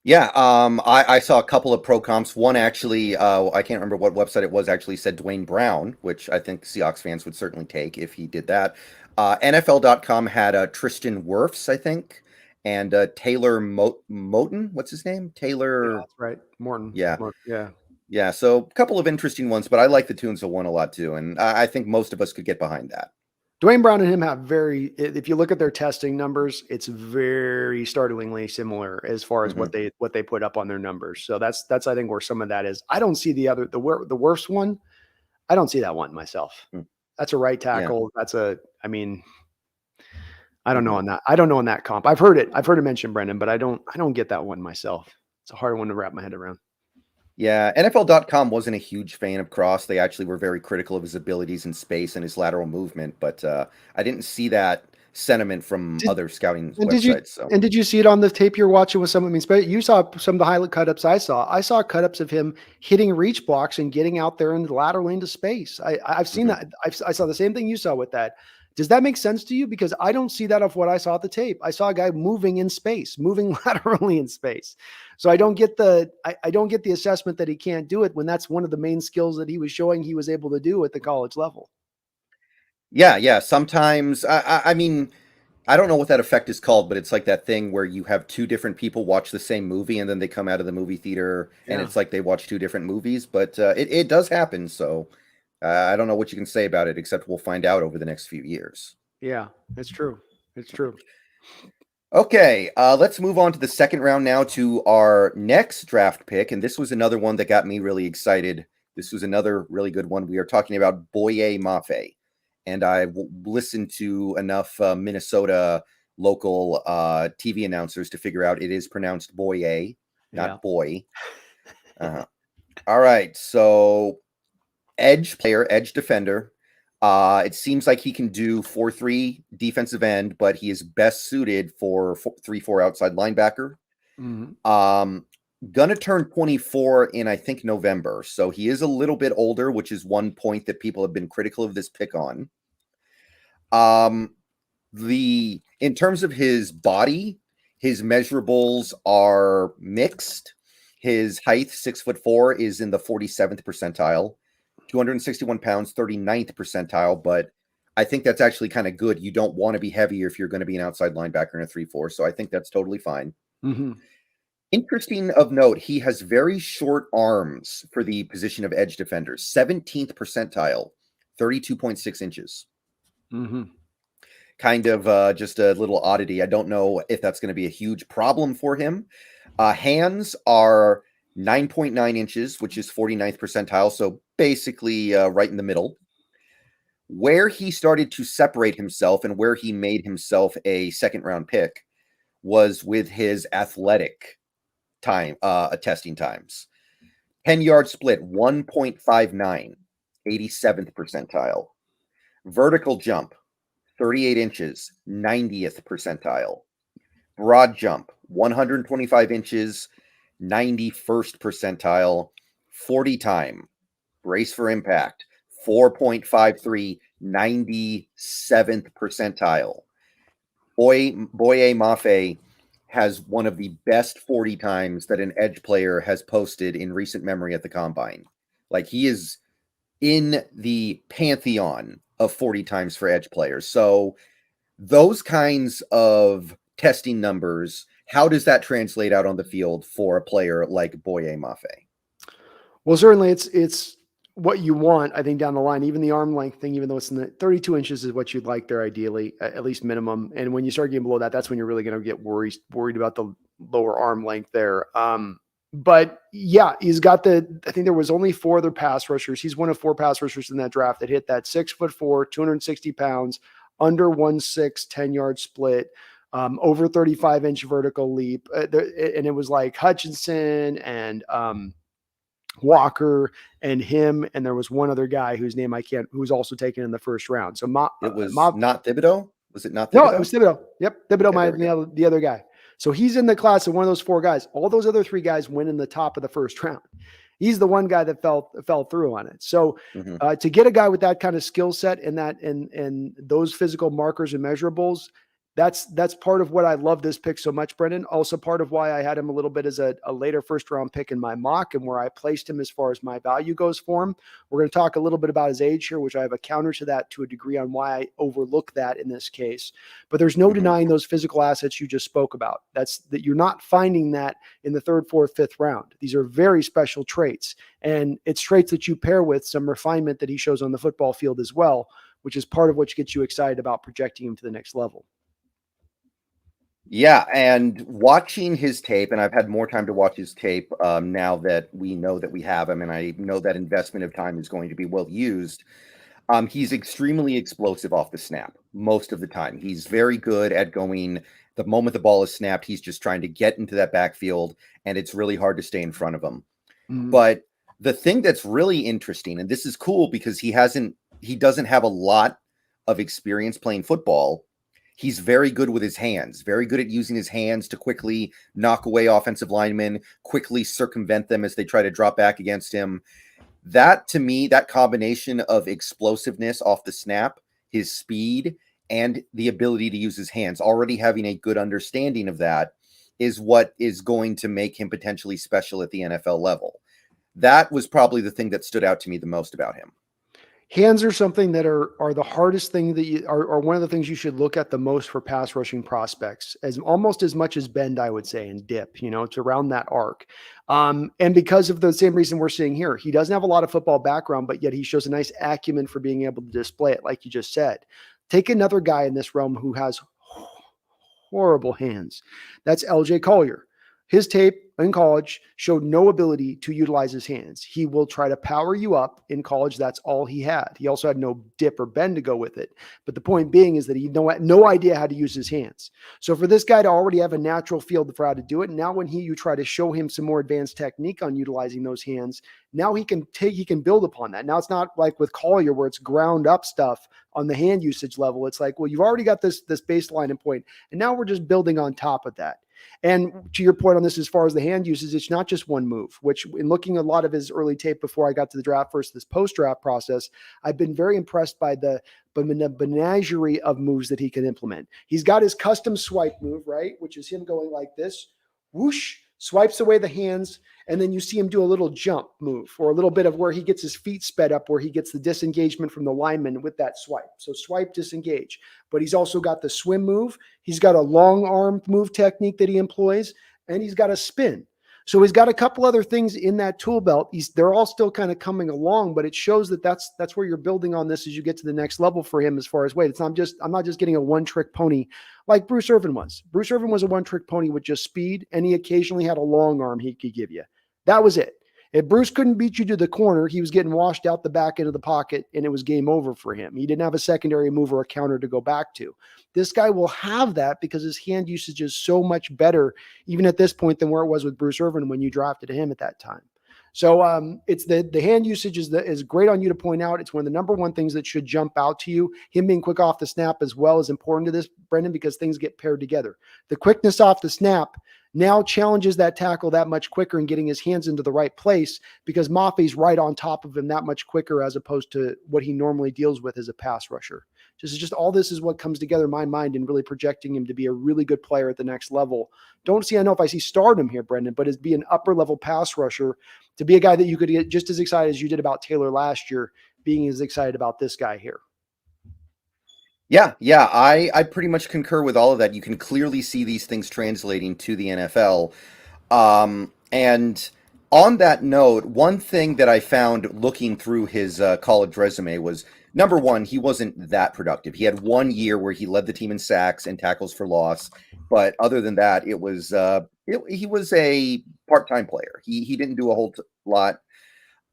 S1: Yeah, I saw a couple of pro comps. One actually, I can't remember what website it was, actually said Dwayne Brown, which I think Seahawks fans would certainly take if he did that. NFL.com had Tristan Wirfs, I think, and Taylor Moton. What's his name?
S2: Yeah,
S1: Taylor.
S2: that's right. Morton.
S1: Yeah.
S2: Yeah.
S1: Yeah. So a couple of interesting ones, but I like the Tunsil one a lot too. And I think most of us could get behind that.
S2: Dwayne Brown and him have if you look at their testing numbers, it's very startlingly similar as far as what they put up on their numbers. So that's I think where some of that is. I don't see the worst one. I don't see that one myself. That's a right tackle. Yeah. I don't know on that. I don't know on that comp. I've heard it mentioned, Brendan, but I don't get that one myself. It's a hard one to wrap my head around.
S1: Yeah, NFL.com wasn't a huge fan of Cross. They actually were very critical of his abilities in space and his lateral movement, but I didn't see that sentiment from other scouting websites.
S2: Did you see it on the tape you're watching with some? You saw some of the highlight cut-ups I saw. I saw cut-ups of him hitting reach blocks and getting out there and laterally into space. I've seen that. I saw the same thing you saw with that. Does that make sense to you? Because I don't see that of what I saw at the tape. I saw a guy moving in space, moving laterally in space. So I don't get the assessment that he can't do it when that's one of the main skills that he was showing he was able to do at the college level.
S1: Yeah. Sometimes I mean, I don't know what that effect is called, but it's like that thing where you have two different people watch the same movie and then they come out of the movie theater and it's like they watch two different movies, but it does happen. So I don't know what you can say about it, except we'll find out over the next few years.
S2: Yeah, it's true. It's true.
S1: Okay, let's move on to the second round now to our next draft pick. And this was another one that got me really excited. This was another really good one. We are talking about Boye Mafe. And I listened to enough Minnesota local TV announcers to figure out it is pronounced Boye, not boy. All right, so edge player, edge defender. It seems like he can do 4-3 defensive end, but he is best suited for 3-4 outside linebacker. Gonna turn 24 in, I think, November. So he is a little bit older, which is one point that people have been critical of this pick on. In terms of his body, his measurables are mixed. His height, 6'4", is in the 47th percentile. 261 pounds, 39th percentile, but I think that's actually kind of good. You don't want to be heavier if you're going to be an outside linebacker in a 3-4, so I think that's totally fine. Interesting of note, he has very short arms for the position of edge defender. 17th percentile, 32.6 inches. Kind of just a little oddity. I don't know if that's going to be a huge problem for him. Hands are 9.9 inches, which is 49th percentile, so basically right in the middle. Where he started to separate himself and where he made himself a second-round pick was with his athletic testing times. 10-yard split, 1.59, 87th percentile. Vertical jump, 38 inches, 90th percentile. Broad jump, 125 inches, 91st percentile. 40 time, brace for impact, 4.53, 97th percentile. Boye Mafe has one of the best 40 times that an edge player has posted in recent memory at the combine. Like, he is in the pantheon of 40 times for edge players. So those kinds of testing numbers, how does that translate out on the field for a player like Boye Mafe?
S2: Well, certainly it's what you want, I think, down the line. Even the arm length thing, even though it's in the 32 inches is what you'd like there ideally, at least minimum. And when you start getting below that, that's when you're really going to get worried about the lower arm length there. But yeah, he's got I think there was only 4 other pass rushers. He's one of 4 pass rushers in that draft that hit that 6'4", 260 pounds, under 1.6, 10-yard split, over 35-inch vertical leap. And it was like Hutchinson and Walker and him, and there was one other guy whose name who was also taken in the first round. So
S1: it was not Thibodeau? Was it not Thibodeau?
S2: No, it was Thibodeau. Yep, Thibodeau, the other guy. So he's in the class of one of those 4 guys. All those other 3 guys went in the top of the first round. He's the one guy that fell through on it. So to get a guy with that kind of skill set and those physical markers and measurables, That's part of what I love this pick so much, Brendan. Also part of why I had him a little bit as a later first round pick in my mock and where I placed him as far as my value goes for him. We're going to talk a little bit about his age here, which I have a counter to that to a degree on why I overlook that in this case. But there's no denying those physical assets you just spoke about. That's that you're not finding that in the third, fourth, fifth round. These are very special traits. And it's traits that you pair with some refinement that he shows on the football field as well, which is part of what gets you excited about projecting him to the next level.
S1: Yeah, and watching his tape, and I've had more time to watch his tape now that we know that we have him, and I know that investment of time is going to be well used. He's extremely explosive off the snap most of the time. He's very good at going the moment the ball is snapped. He's just trying to get into that backfield, and it's really hard to stay in front of him. But the thing that's really interesting, and this is cool because he doesn't have a lot of experience playing football. He's very good with his hands, very good at using his hands to quickly knock away offensive linemen, quickly circumvent them as they try to drop back against him. That, to me, that combination of explosiveness off the snap, his speed, and the ability to use his hands, already having a good understanding of that, is what is going to make him potentially special at the NFL level. That was probably the thing that stood out to me the most about him.
S2: Hands are something that are the hardest thing that you are one of the things you should look at the most for pass rushing prospects, as almost as much as bend, I would say, and dip, it's around that arc. And because of the same reason we're seeing here, he doesn't have a lot of football background, but yet he shows a nice acumen for being able to display it, like you just said. Take another guy in this realm who has horrible hands. That's LJ Collier. His tape in college showed no ability to utilize his hands. He will try to power you up in college. That's all he had. He also had no dip or bend to go with it. But the point being is that he had no idea how to use his hands. So for this guy to already have a natural feel for how to do it, now when you try to show him some more advanced technique on utilizing those hands, now he can build upon that. Now it's not like with Collier where it's ground up stuff on the hand usage level. It's like, well, you've already got this baseline in point, and now we're just building on top of that. And to your point on this, as far as the hand usage, it's not just one move, which in looking at a lot of his early tape before I got to the draft versus this post-draft process, I've been very impressed by the menagerie of moves that he can implement. He's got his custom swipe move, right? Which is him going like this, whoosh, swipes away the hands, and then you see him do a little jump move or a little bit of where he gets his feet sped up, where he gets the disengagement from the lineman with that swipe. So swipe, disengage. But he's also got the swim move. He's got a long arm move technique that he employs, and he's got a spin. So he's got a couple other things in that tool belt. They're all still kind of coming along, but it shows that that's where you're building on this as you get to the next level for him as far as weight. I'm not just getting a one-trick pony like Bruce Irvin was. Bruce Irvin was a one-trick pony with just speed, and he occasionally had a long arm he could give you. That was it. If Bruce couldn't beat you to the corner, he was getting washed out the back end of the pocket, and it was game over for him. He didn't have a secondary move or a counter to go back to. This guy will have that because his hand usage is so much better, even at this point, than where it was with Bruce Irvin when you drafted him at that time. So it's the hand usage is great on you to point out. It's one of the number one things that should jump out to you. Him being quick off the snap as well is important to this, Brendan, because things get paired together. The quickness off the snap now challenges that tackle that much quicker and getting his hands into the right place because Maffei's right on top of him that much quicker as opposed to what he normally deals with as a pass rusher. Just all this is what comes together in my mind and really projecting him to be a really good player at the next level. I don't know if I see stardom here, Brendan, but as be an upper level pass rusher, to be a guy that you could get just as excited as you did about Taylor last year, being as excited about this guy here.
S1: Yeah, I pretty much concur with all of that. You can clearly see these things translating to the NFL. And on that note, one thing that I found looking through his college resume was, number one, he wasn't that productive. He had 1 year where he led the team in sacks and tackles for loss. But other than that, it was he was a part-time player. He didn't do a whole lot.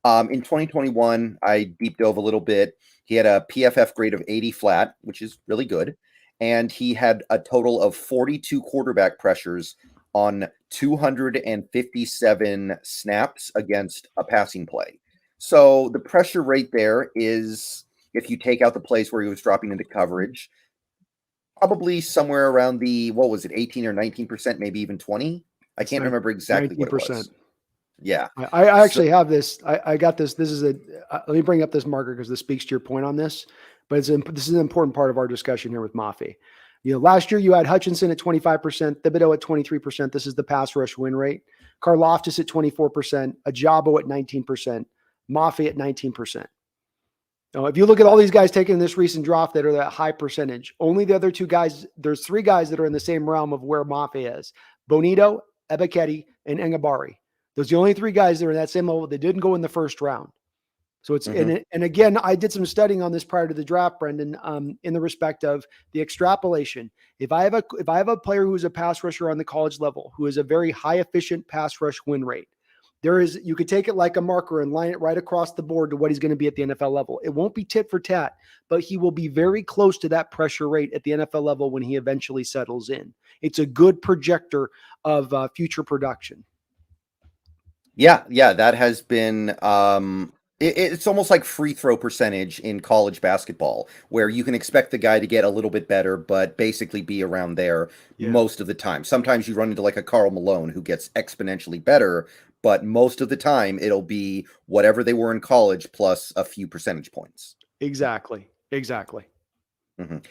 S1: In 2021, I deep dove a little bit. He had a PFF grade of 80 flat, which is really good. And he had a total of 42 quarterback pressures on 257 snaps against a passing play. So the pressure rate there is, if you take out the plays where he was dropping into coverage, probably somewhere around the, 18 or 19%, maybe even 20. I can't remember exactly 19%. What it was. Yeah.
S2: I actually have this. I got this. This is let me bring up this marker because this speaks to your point on this, but this is an important part of our discussion here with Maffei. Last year you had Hutchinson at 25%, Thibodeau at 23%. This is the pass rush win rate. Karlaftis at 24%, Ajabo at 19%, Mafe at 19%. Now, if you look at all these guys taken in this recent draft that are that high percentage, only the other two guys, there's three guys that are in the same realm of where Mafe is. Bonito, Ebiketie, and Engabari. Those are the only three guys that are in that same level. They didn't go in the first round. So it's, and again, I did some studying on this prior to the draft, Brendan, in the respect of the extrapolation. If I have a player who's a pass rusher on the college level, who is a very high efficient pass rush win rate, you could take it like a marker and line it right across the board to what he's going to be at the NFL level. It won't be tit for tat, but he will be very close to that pressure rate at the NFL level when he eventually settles in. It's a good projector of future production.
S1: Yeah, that has been it's almost like free throw percentage in college basketball, where you can expect the guy to get a little bit better, but basically be around there most of the time. Sometimes you run into like a Karl Malone who gets exponentially better, but most of the time it'll be whatever they were in college plus a few percentage points.
S2: Exactly.
S1: One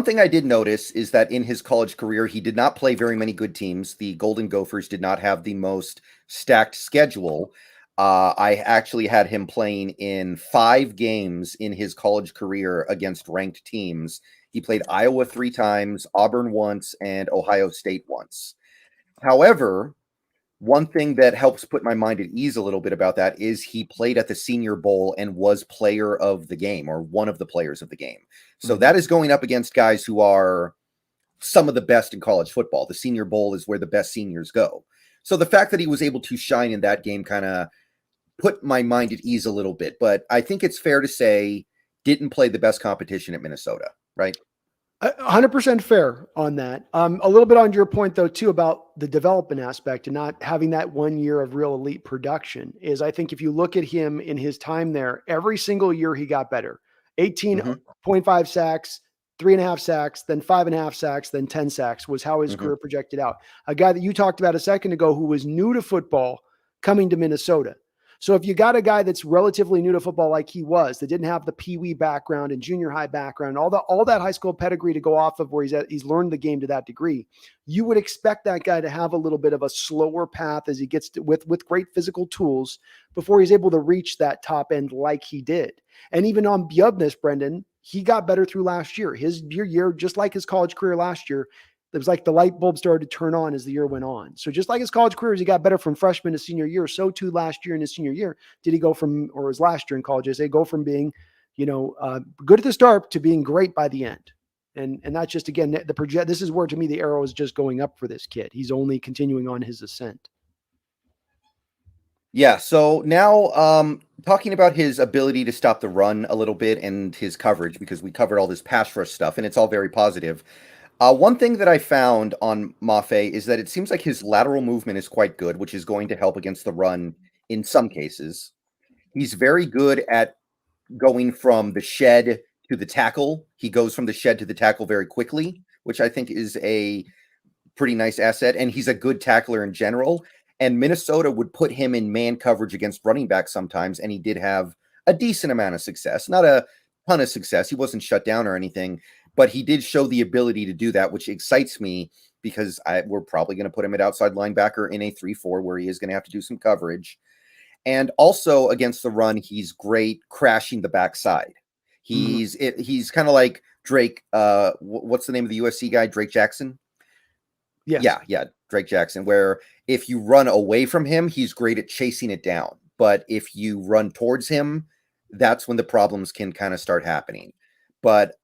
S1: thing I did notice is that in his college career, he did not play very many good teams. The Golden Gophers did not have the most stacked schedule. I actually had him playing in 5 games in his college career against ranked teams. He played Iowa 3 times, Auburn once, and Ohio State once. However, one thing that helps put my mind at ease a little bit about that is he played at the Senior Bowl and was player of the game, or one of the players of the game. So that is going up against guys who are some of the best in college football. The Senior Bowl is where the best seniors go. So the fact that he was able to shine in that game kind of put my mind at ease a little bit. But I think it's fair to say didn't play the best competition at Minnesota, right?
S2: 100% fair on that. A little bit on your point, though, too, about the development aspect and not having that 1 year of real elite production is, I think if you look at him in his time there, every single year he got better. 18.5 sacks, 3.5 sacks, then 5.5 sacks, then 10 sacks was how his career projected out. A guy that you talked about a second ago who was new to football coming to Minnesota. So if you got a guy that's relatively new to football like he was, that didn't have the peewee background and junior high background, all that high school pedigree to go off of where he's learned the game to that degree, you would expect that guy to have a little bit of a slower path as he gets to, with great physical tools before he's able to reach that top end like he did. And even on Bjubness, Brendan, he got better through last year. His year, just like his college career last year, it was like the light bulb started to turn on as the year went on. So just like his college career, as he got better from freshman to senior year, so too last year in his senior year, did he go from, or his last year in college, go from being, good at the start to being great by the end. And that's just, again, this is where, to me, the arrow is just going up for this kid. He's only continuing on his ascent.
S1: Yeah. So now, talking about his ability to stop the run a little bit and his coverage, because we covered all this pass rush stuff and it's all very positive. One thing that I found on Mafe is that it seems like his lateral movement is quite good, which is going to help against the run in some cases. He's very good at going from the shed to the tackle. He goes from the shed to the tackle very quickly, which I think is a pretty nice asset. And he's a good tackler in general. And Minnesota would put him in man coverage against running backs sometimes, and he did have a decent amount of success. Not a ton of success. He wasn't shut down or anything, but he did show the ability to do that, which excites me because we're probably going to put him at outside linebacker in a 3-4 where he is going to have to do some coverage. And also against the run, he's great crashing the backside. He's kind of like Drake. What's the name of the USC guy? Drake Jackson?
S2: Yes.
S1: Yeah, Drake Jackson, where if you run away from him, he's great at chasing it down. But if you run towards him, that's when the problems can kind of start happening. But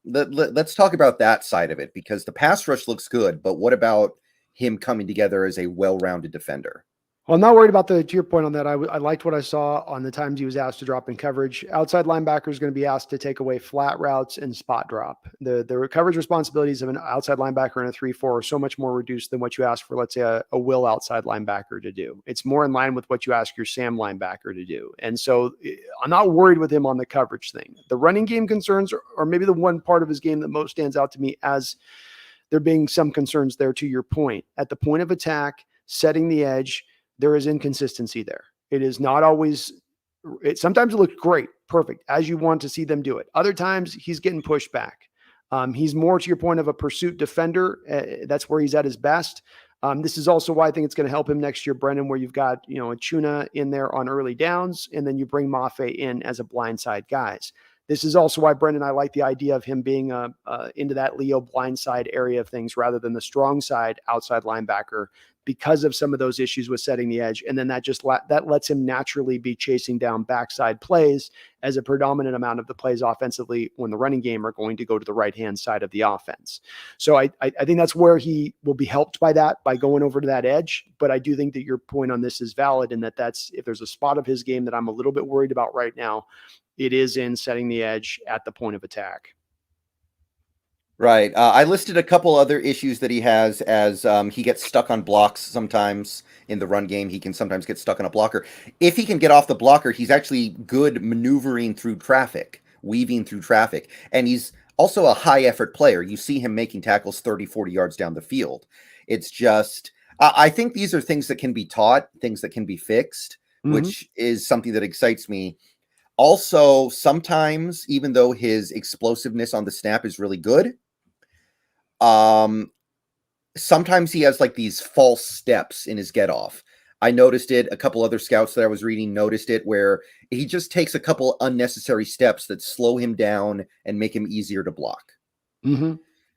S1: let's talk about that side of it, because the pass rush looks good, but what about him coming together as a well-rounded defender?
S2: Well, I'm not worried about to your point on that. I liked what I saw on the times he was asked to drop in coverage. Outside linebacker is going to be asked to take away flat routes and spot drop. The coverage responsibilities of an outside linebacker in a 3-4 are so much more reduced than what you ask for, let's say, a will outside linebacker to do. It's more in line with what you ask your Sam linebacker to do. And so I'm not worried with him on the coverage thing. The running game concerns are maybe the one part of his game that most stands out to me as there being some concerns there, to your point. At the point of attack, setting the edge, there is inconsistency there. It is not always, sometimes it looks great, perfect, as you want to see them do it. Other times he's getting pushed back. He's more, to your point, of a pursuit defender. That's where he's at his best. This is also why I think it's going to help him next year, Brendan, where you've got, a Tuna in there on early downs, and then you bring Mafe in as a blindside guys. This is also why, Brendan, I like the idea of him being into that Leo blindside area of things rather than the strong side outside linebacker, because of some of those issues with setting the edge. And then that lets him naturally be chasing down backside plays, as a predominant amount of the plays offensively when the running game are going to go to the right-hand side of the offense. So I think that's where he will be helped by that, by going over to that edge. But I do think that your point on this is valid, and that's, if there's a spot of his game that I'm a little bit worried about right now, it is in setting the edge at the point of attack.
S1: Right. I listed a couple other issues that he has, as he gets stuck on blocks sometimes in the run game. He can sometimes get stuck on a blocker. If he can get off the blocker, he's actually good maneuvering through traffic, weaving through traffic. And he's also a high effort player. You see him making tackles 30, 40 yards down the field. It's just, I think these are things that can be taught, things that can be fixed, which is something that excites me. Also, sometimes, even though his explosiveness on the snap is really good, sometimes he has like these false steps in his get off. I noticed it. A couple other scouts that I was reading noticed it, where he just takes a couple unnecessary steps that slow him down and make him easier to block.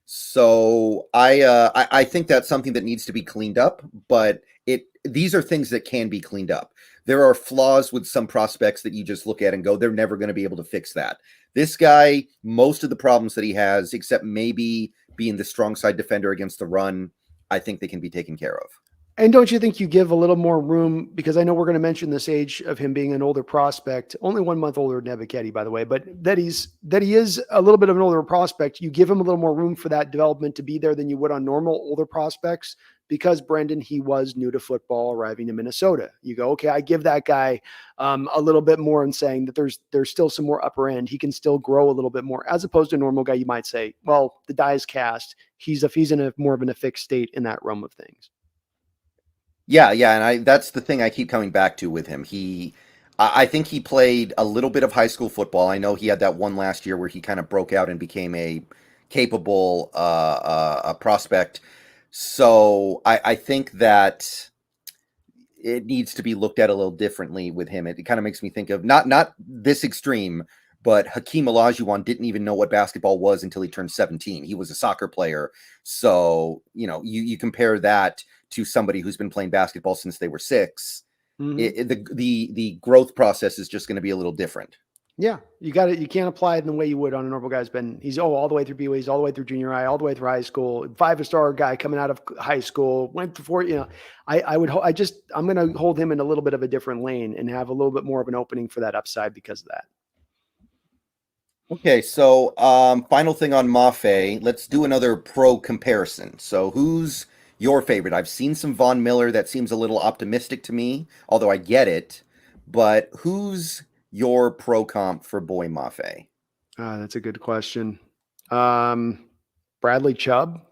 S1: So I think that's something that needs to be cleaned up, but these are things that can be cleaned up. There are flaws with some prospects that you just look at and go, they're never going to be able to fix that. This guy, most of the problems that he has, except maybe being the strong side defender against the run, I think they can be taken care of.
S2: And don't you think you give a little more room, because I know we're going to mention this age of him being an older prospect, only 1 month older than Ebiketie, by the way, but that he is a little bit of an older prospect. You give him a little more room for that development to be there than you would on normal older prospects, because Brendan, he was new to football, arriving to Minnesota. You go, okay, I give that guy a little bit more, in saying that there's still some more upper end. He can still grow a little bit more, as opposed to a normal guy. You might say, well, the die is cast. He's in a more of an affixed state in that realm of things.
S1: Yeah, and that's the thing I keep coming back to with him. I think he played a little bit of high school football. I know he had that one last year where he kind of broke out and became a capable a prospect. So I think that it needs to be looked at a little differently with him. It kind of makes me think of not this extreme, but Hakeem Olajuwon didn't even know what basketball was until he turned 17. He was a soccer player. So, you compare that to somebody who's been playing basketball since they were 6. The growth process is just going to be a little different.
S2: Yeah, you can't apply it in the way you would on a normal guy. He's all the way through BYU, he's all the way through junior high, all the way through high school, 5-star guy coming out of high school, went to 4, I'm going to hold him in a little bit of a different lane and have a little bit more of an opening for that upside because of that.
S1: Okay, so final thing on Mafe, let's do another pro comparison. So who's your favorite? I've seen some Von Miller that seems a little optimistic to me, although I get it, but who's your pro comp for Boy Mafe?
S2: That's a good question. Bradley Chubb.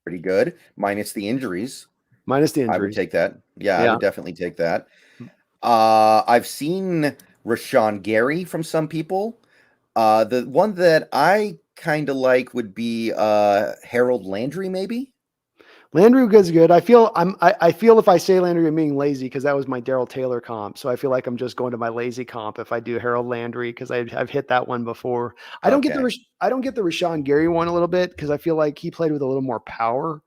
S1: Pretty good, minus the injuries.
S2: I would
S1: take that. Yeah, I would definitely take that. I've seen Rashawn Gary from some people. The one that I kind of like would be Harold Landry, maybe.
S2: Landry is good. I feel if I say Landry, I'm being lazy, because that was my Darrell Taylor comp. So I feel like I'm just going to my lazy comp if I do Harold Landry, because I've hit that one before. I don't get the Rashawn Gary one a little bit, because I feel like he played with a little more power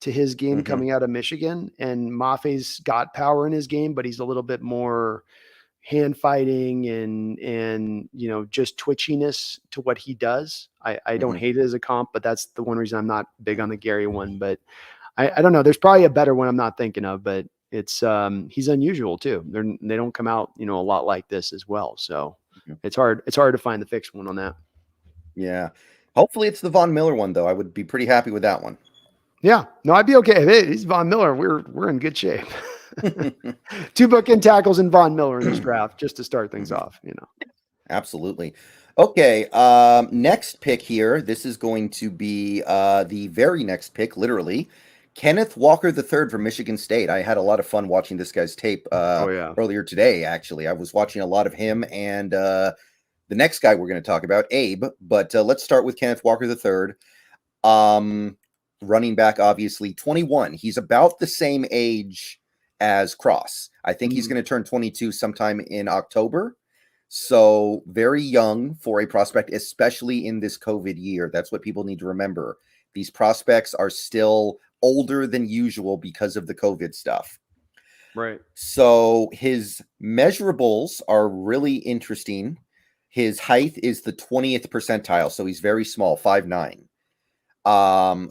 S2: to his game coming out of Michigan, and Mafe's got power in his game, but he's a little bit more hand fighting and just twitchiness to what he does. I don't hate it as a comp, but that's the one reason I'm not big on the Gary one. But I don't know. There's probably a better one I'm not thinking of, but it's he's unusual too. They don't come out, a lot like this as well. So it's hard to find the fixed one on that. Yeah.
S1: Hopefully it's the Von Miller one though. I would be pretty happy with that one.
S2: Yeah. No, I'd be okay. If he's Von Miller, we're in good shape. 2 bookend tackles and Von Miller in this draft, just to start things off,
S1: Absolutely. Okay. Next pick here. This is going to be the very next pick, literally. Kenneth Walker III from Michigan State. I had a lot of fun watching this guy's tape earlier today, actually. I was watching a lot of him and the next guy we're going to talk about, Abe. But let's start with Kenneth Walker III. Running back, obviously 21. He's about the same age as Cross. I think he's going to turn 22 sometime in October. So very young for a prospect, especially in this COVID year. That's what people need to remember. These prospects are still older than usual because of the COVID stuff.
S2: Right.
S1: So his measurables are really interesting. His height is the 20th percentile, so he's very small, 5'9".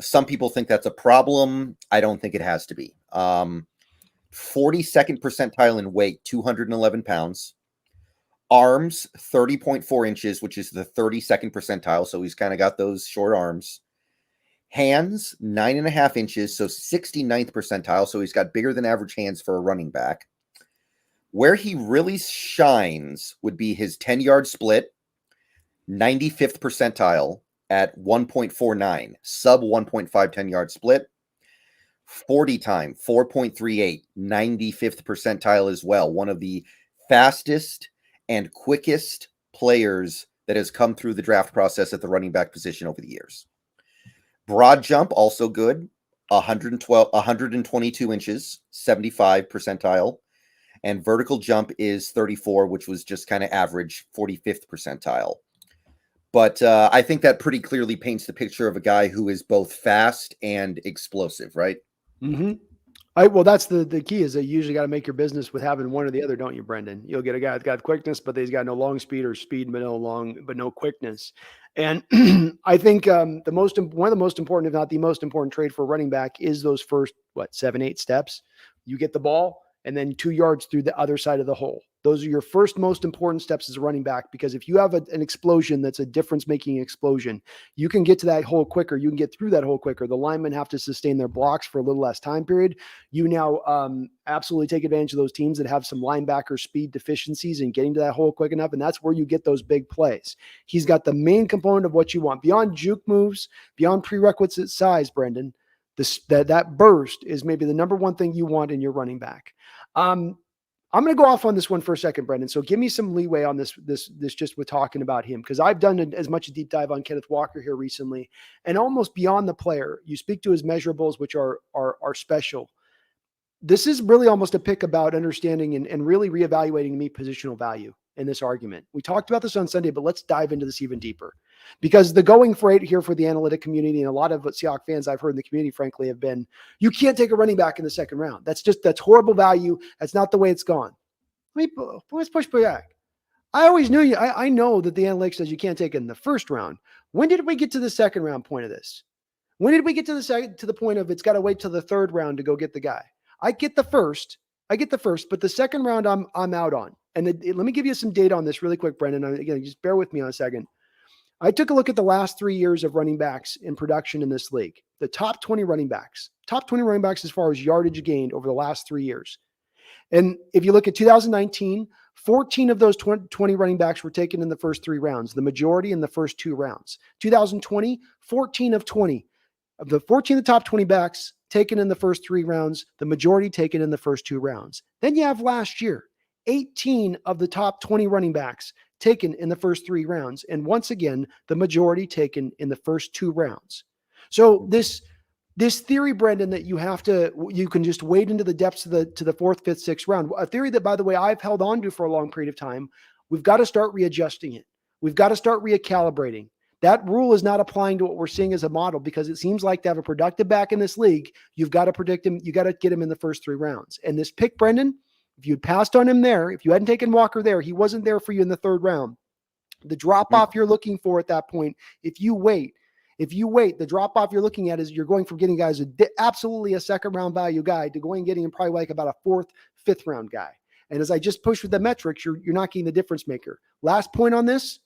S1: Some people think that's a problem. I don't think it has to be. 42nd percentile in weight, 211 pounds. Arms, 30.4 inches, which is the 32nd percentile. So he's kind of got those short arms. Hands, 9.5 inches, so 69th percentile. So he's got bigger than average hands for a running back. Where he really shines would be his 10-yard split, 95th percentile at 1.49, sub 1.5 10-yard split. 40 time, 4.38, 95th percentile as well. One of the fastest and quickest players that has come through the draft process at the running back position over the years. Broad jump, also good, 122 inches, 75 percentile. And vertical jump is 34, which was just kind of average, 45th percentile. But I think that pretty clearly paints the picture of a guy who is both fast and explosive, right?
S2: Mm-hmm. Well, that's the key is that you usually got to make your business with having one or the other, don't you, Brendan? You'll get a guy that's got quickness, but he's got no long speed, or speed but no quickness. And I think one of the most important, if not the most important trade for a running back is those first 7-8 steps. You get the ball and then 2 yards through the other side of the hole. Those are your first most important steps as a running back, because if you have an explosion that's a difference-making explosion, you can get to that hole quicker. You can get through that hole quicker. The linemen have to sustain their blocks for a little less time period. You now absolutely take advantage of those teams that have some linebacker speed deficiencies in getting to that hole quick enough, and that's where you get those big plays. He's got the main component of what you want. Beyond juke moves, beyond prerequisite size, Brendan, that burst is maybe the number one thing you want in your running back. I'm going to go off on this one for a second, Brendan. So give me some leeway on this just with talking about him, because I've done as much a deep dive on Kenneth Walker here recently, and almost beyond the player. You speak to his measurables, which are special. This is really almost a pick about understanding and really reevaluating me positional value in this argument. We talked about this on Sunday, but let's dive into this even deeper, because the going for it here for the analytic community and a lot of Seahawks fans I've heard in the community, frankly, have been, you can't take a running back in the second round. That's horrible value. That's not the way it's gone. Let's push back. I always knew I know that the analytics says you can't take it in the first round. When did we get to the second round point of this? When did we get to the point of it's got to wait till the third round to go get the guy? I get the first, but the second round I'm out on. And let me give you some data on this really quick, Brendan. Again, just bear with me on a second. I took a look at the last 3 years of running backs in production in this league. The top 20 running backs as far as yardage gained over the last 3 years. And if you look at 2019, 14 of those 20 running backs were taken in the first 3 rounds, the majority in the first 2 rounds. 2020, 14 of 20. Of the 14 of the top 20 backs taken in the first 3 rounds, the majority taken in the first 2 rounds. Then you have last year, 18 of the top 20 running backs taken in the first 3 rounds. And once again, the majority taken in the first 2 rounds. So this theory, Brendan, that you can just wade into the depths to the 4th, 5th, 6th round, a theory that, by the way, I've held on to for a long period of time. We've got to start readjusting it. We've got to start recalibrating. That rule is not applying to what we're seeing as a model, because it seems like to have a productive back in this league, you've got to predict him. You got to get him in the first 3 rounds. And this pick, Brendan, if you'd passed on him there, if you hadn't taken Walker there, he wasn't there for you in the 3rd round. The drop off you're looking for at that point, if you wait, the drop off you're looking at is you're going from getting guys absolutely a 2nd round value guy to going and getting him probably like about a 4th, 5th round guy. And as I just pushed with the metrics, you're not getting the difference maker. Last point on this.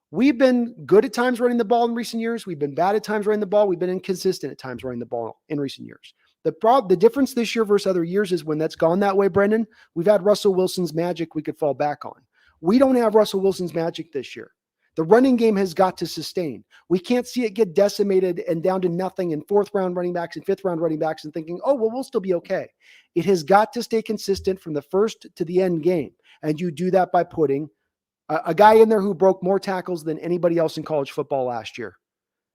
S2: We've been good at times running the ball in recent years. We've been bad at times running the ball. We've been inconsistent at times running the ball in recent years. The difference this year versus other years is when that's gone that way, Brendan, we've had Russell Wilson's magic we could fall back on. We don't have Russell Wilson's magic this year. The running game has got to sustain. We can't see it get decimated and down to nothing in 4th round running backs and 5th round running backs and thinking, oh, well, we'll still be okay. It has got to stay consistent from the first to the end game. And you do that by putting A guy in there who broke more tackles than anybody else in college football last year,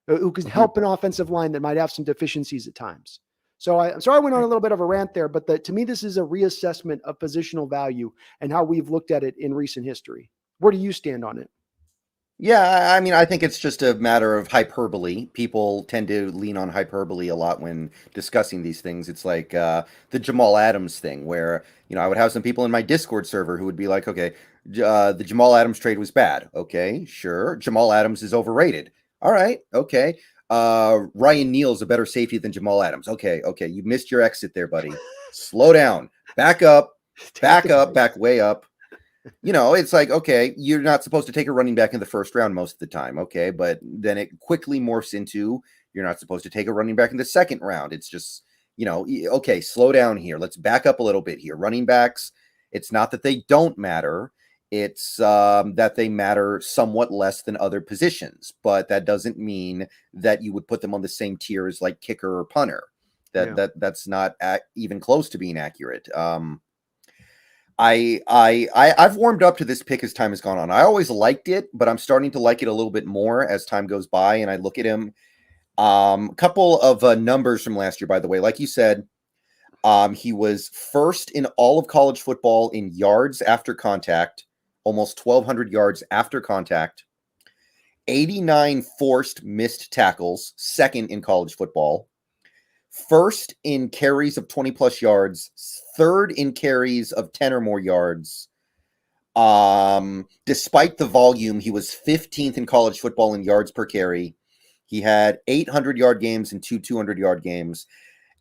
S2: who can help an offensive line that might have some deficiencies at times. So I'm sorry I went on a little bit of a rant there, but to me, this is a reassessment of positional value and how we've looked at it in recent history. Where do you stand on it?
S1: Yeah, I mean, I think it's just a matter of hyperbole. People tend to lean on hyperbole a lot when discussing these things. It's like the Jamal Adams thing, where I would have some people in my Discord server who would be like, "Okay, the Jamal Adams trade was bad. Okay, sure. Jamal Adams is overrated. All right, okay. Ryan Neal's a better safety than Jamal Adams. Okay, okay. You missed your exit there, buddy. Slow down. Back up. Back way up." It's like, okay, you're not supposed to take a running back in the first round most of the time. Okay. But then it quickly morphs into you're not supposed to take a running back in the second round. It's just, okay, slow down here. Let's back up a little bit here. Running backs, it's not that they don't matter. It's that they matter somewhat less than other positions. But that doesn't mean that you would put them on the same tier as like kicker or punter. That's not even close to being accurate. I've warmed up to this pick as time has gone on. I always liked it, but I'm starting to like it a little bit more as time goes by. And I look at him. A couple of numbers from last year, by the way. Like you said, he was first in all of college football in yards after contact, almost 1,200 yards after contact, 89 forced missed tackles, second in college football. First in carries of 20 plus yards, third in carries of 10 or more yards. Despite the volume, he was 15th in college football in yards per carry. He had 800-yard games and 2 200-yard games.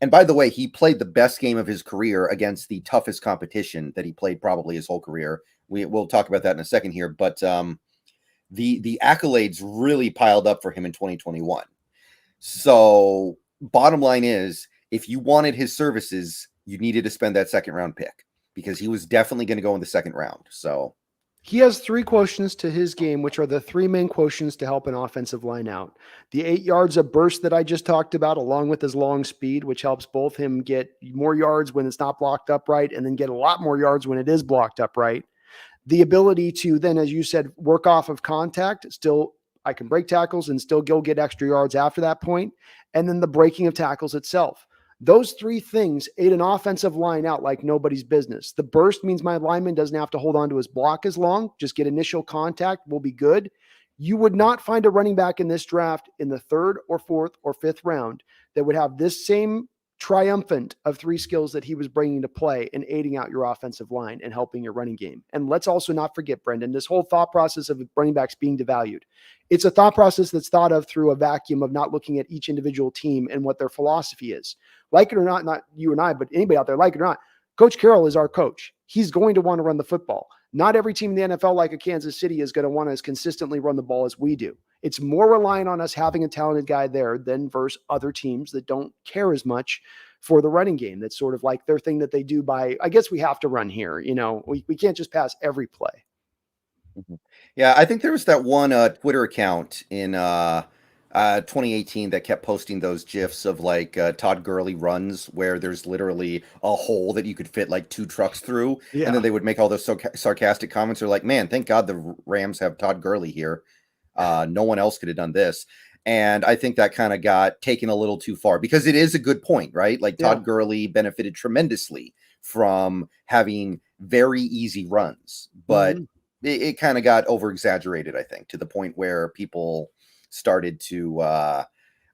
S1: And by the way, he played the best game of his career against the toughest competition that he played probably his whole career. We'll talk about that in a second here. But the accolades really piled up for him in 2021. So bottom line is, if you wanted his services, you needed to spend that second round pick because he was definitely going to go in the second round. So
S2: he has 3 quotients to his game, which are the 3 main quotients to help an offensive line out. The 8 yards of burst that I just talked about, along with his long speed, which helps both him get more yards when it's not blocked up right, and then get a lot more yards when it is blocked up right. The ability to then, as you said, work off of contact, still I can break tackles and still go get extra yards after that point. And then the breaking of tackles itself. Those 3 things aid an offensive line out like nobody's business. The burst means my lineman doesn't have to hold on to his block as long. Just get initial contact will be good. You would not find a running back in this draft in the 3rd or 4th or 5th round that would have this same triumphant of 3 skills that he was bringing to play and aiding out your offensive line and helping your running game. And let's also not forget, Brendan, this whole thought process of running backs being devalued. It's a thought process that's thought of through a vacuum of not looking at each individual team and what their philosophy is. Like it or not, not you and I, but anybody out there, like it or not, Coach Carroll is our coach. He's going to want to run the football. Not every team in the NFL, like a Kansas City, is going to want to as consistently run the ball as we do. It's more reliant on us having a talented guy there than versus other teams that don't care as much for the running game. That's sort of like their thing that they do by, I guess we have to run here. We can't just pass every play.
S1: Yeah, I think there was that one Twitter account in 2018 that kept posting those GIFs of like Todd Gurley runs where there's literally a hole that you could fit like 2 trucks through.
S2: Yeah.
S1: And then they would make all those sarcastic comments. They're like, man, thank God the Rams have Todd Gurley here. No one else could have done this. And I think that kind of got taken a little too far because it is a good point, right? Like Todd Gurley benefited tremendously from having very easy runs, but it kind of got over exaggerated, I think, to the point where people started to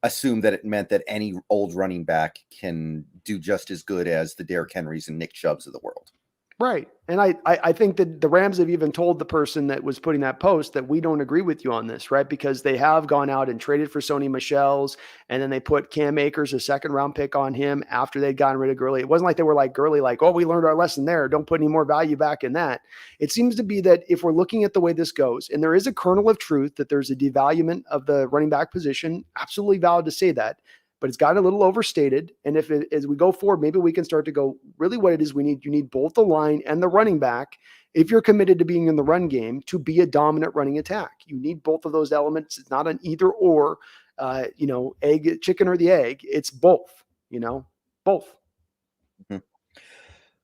S1: assume that it meant that any old running back can do just as good as the Derrick Henrys and Nick Chubbs of the world.
S2: Right. And I think that the Rams have even told the person that was putting that post that we don't agree with you on this, right? Because they have gone out and traded for Sony Michel's, and then they put Cam Akers, a 2nd round pick, on him after they'd gotten rid of Gurley. It wasn't like they were like Gurley, like, oh, we learned our lesson there. Don't put any more value back in that. It seems to be that if we're looking at the way this goes, and there is a kernel of truth that there's a devaluement of the running back position, absolutely valid to say that, but it's gotten a little overstated. And as we go forward, maybe we can start to go really what it is we need. You need both the line and the running back. If you're committed to being in the run game to be a dominant running attack, you need both of those elements. It's not an either or, chicken or the egg. It's both, both.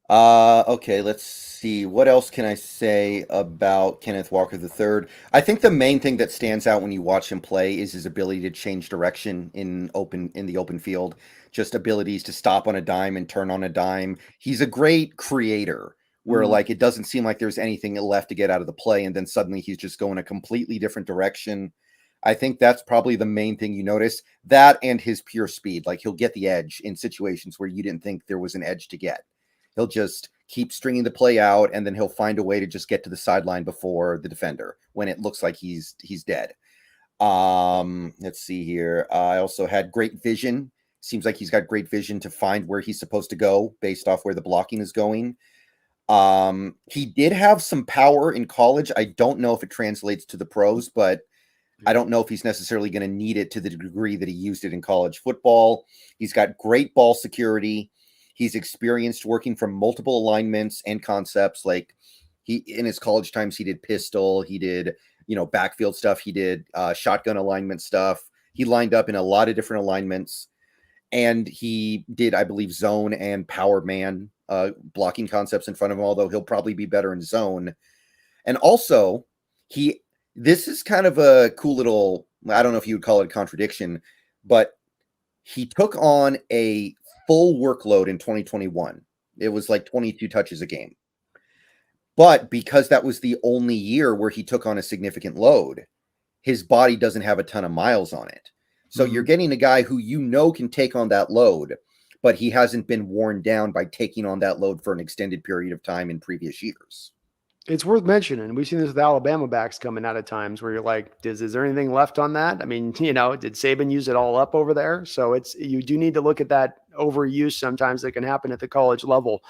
S1: Okay, let's see. What else can I say about Kenneth Walker III? I think the main thing that stands out when you watch him play is his ability to change direction in the open field. Just abilities to stop on a dime and turn on a dime. He's a great creator where
S2: Mhm.
S1: like it doesn't seem like there's anything left to get out of the play, and then suddenly he's just going a completely different direction. I think that's probably the main thing you notice. That and his pure speed. Like he'll get the edge in situations where you didn't think there was an edge to get. He'll just keep stringing the play out, and then he'll find a way to just get to the sideline before the defender when it looks like he's dead. Let's see here. I also had great vision. Seems like he's got great vision to find where he's supposed to go based off where the blocking is going. He did have some power in college. I don't know if it translates to the pros, but I don't know if he's necessarily going to need it to the degree that he used it in college football. He's got great ball security. He's experienced working from multiple alignments and concepts. Like he in his college times, he did pistol, he did backfield stuff, he did shotgun alignment stuff. He lined up in a lot of different alignments, and he did, I believe, zone and power man blocking concepts in front of him. Although he'll probably be better in zone. And also, he this is kind of a cool little, I don't know if you would call it a contradiction, but he took on a full workload in 2021. It was like 22 touches a game. But because that was the only year where he took on a significant load, his body doesn't have a ton of miles on it. So you're
S2: Mhm.
S1: getting a guy who can take on that load, but he hasn't been worn down by taking on that load for an extended period of time in previous years.
S2: It's worth mentioning. We've seen this with Alabama backs coming out at times where you're like, is there anything left on that? I mean, did Saban use it all up over there? So you do need to look at that overuse sometimes that can happen at the college level.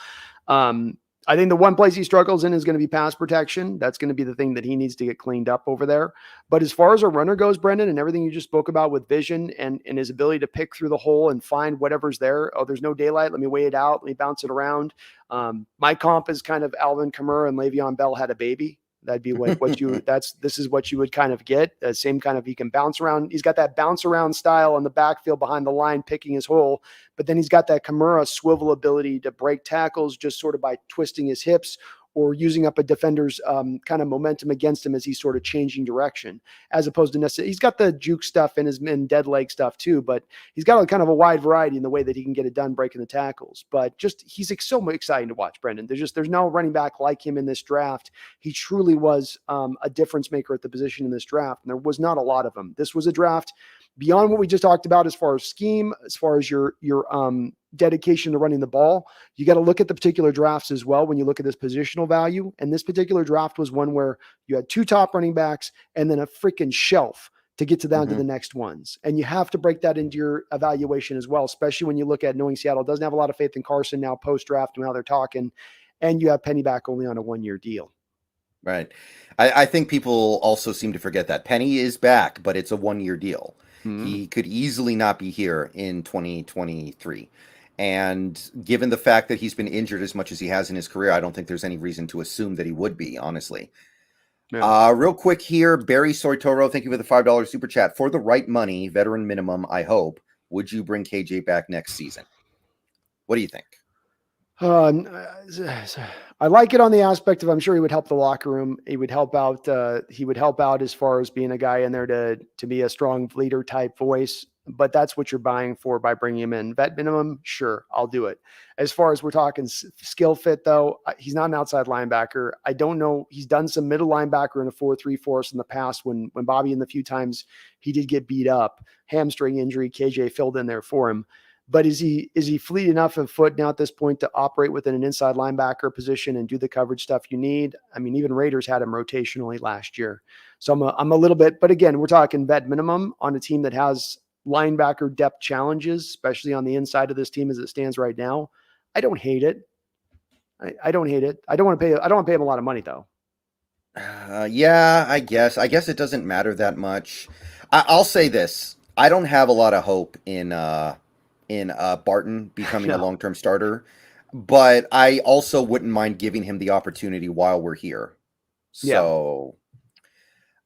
S2: Um, I think the one place he struggles in is going to be pass protection. That's going to be the thing that he needs to get cleaned up over there. But as far as a runner goes, Brendan, and everything you just spoke about with vision and his ability to pick through the hole and find whatever's there. Oh, there's no daylight. Let me weigh it out. Let me bounce it around. My comp is kind of Alvin Kamara and Le'Veon Bell had a baby. That'd be this is what you would kind of get. Same kind of, he can bounce around. He's got that bounce around style on the backfield behind the line, picking his hole. But then he's got that Kamara swivel ability to break tackles just sort of by twisting his hips or using up a defender's kind of momentum against him as he's sort of changing direction, as opposed to necessarily, he's got the juke stuff in his dead leg stuff too, but he's got a kind of a wide variety in the way that he can get it done breaking the tackles. But just, he's so exciting to watch, Brendan. There's no running back like him in this draft. He truly was a difference maker at the position in this draft, and there was not a lot of them. This was a draft beyond what we just talked about as far as scheme, as far as your dedication to running the ball. You got to look at the particular drafts as well when you look at this positional value. And this particular draft was one where you had two top running backs and then a freaking shelf to get to down to the next ones. And you have to break that into your evaluation as well, especially when you look at knowing Seattle doesn't have a lot of faith in Carson now post-draft and how they're talking, and you have Penny back only on a 1-year deal.
S1: Right. I think people also seem to forget that Penny is back, but it's a 1-year deal. He could easily not be here in 2023. And given the fact that he's been injured as much as he has in his career, I don't think there's any reason to assume that he would be, honestly.
S2: Yeah.
S1: Real quick here, Barry Soitoro, thank you for the $5 super chat. For the right money, veteran minimum, I hope, would you bring KJ back next season? What do you think?
S2: I like it on the aspect of, I'm sure he would help the locker room. He would help out. He would help out as far as being a guy in there to be a strong leader type voice. But that's what you're buying for by bringing him in. Vet minimum, sure, I'll do it. As far as we're talking skill fit, though, he's not an outside linebacker. I don't know. He's done some middle linebacker in a 4-3 for us in the past when Bobby, in the few times he did get beat up, hamstring injury, KJ filled in there for him. But is he fleet enough of foot now at this point to operate within an inside linebacker position and do the coverage stuff you need? I mean, even Raiders had him rotationally last year. So I'm a little bit, but again, we're talking vet minimum on a team that has linebacker depth challenges, especially on the inside of this team as it stands right now. I don't hate it. I don't hate it. I don't want to pay him a lot of money though.
S1: Yeah, I guess. I guess it doesn't matter that much. I'll say this: I don't have a lot of hope in Barton becoming a
S2: No.
S1: long-term starter, but I also wouldn't mind giving him the opportunity while we're here.
S2: Yeah.
S1: So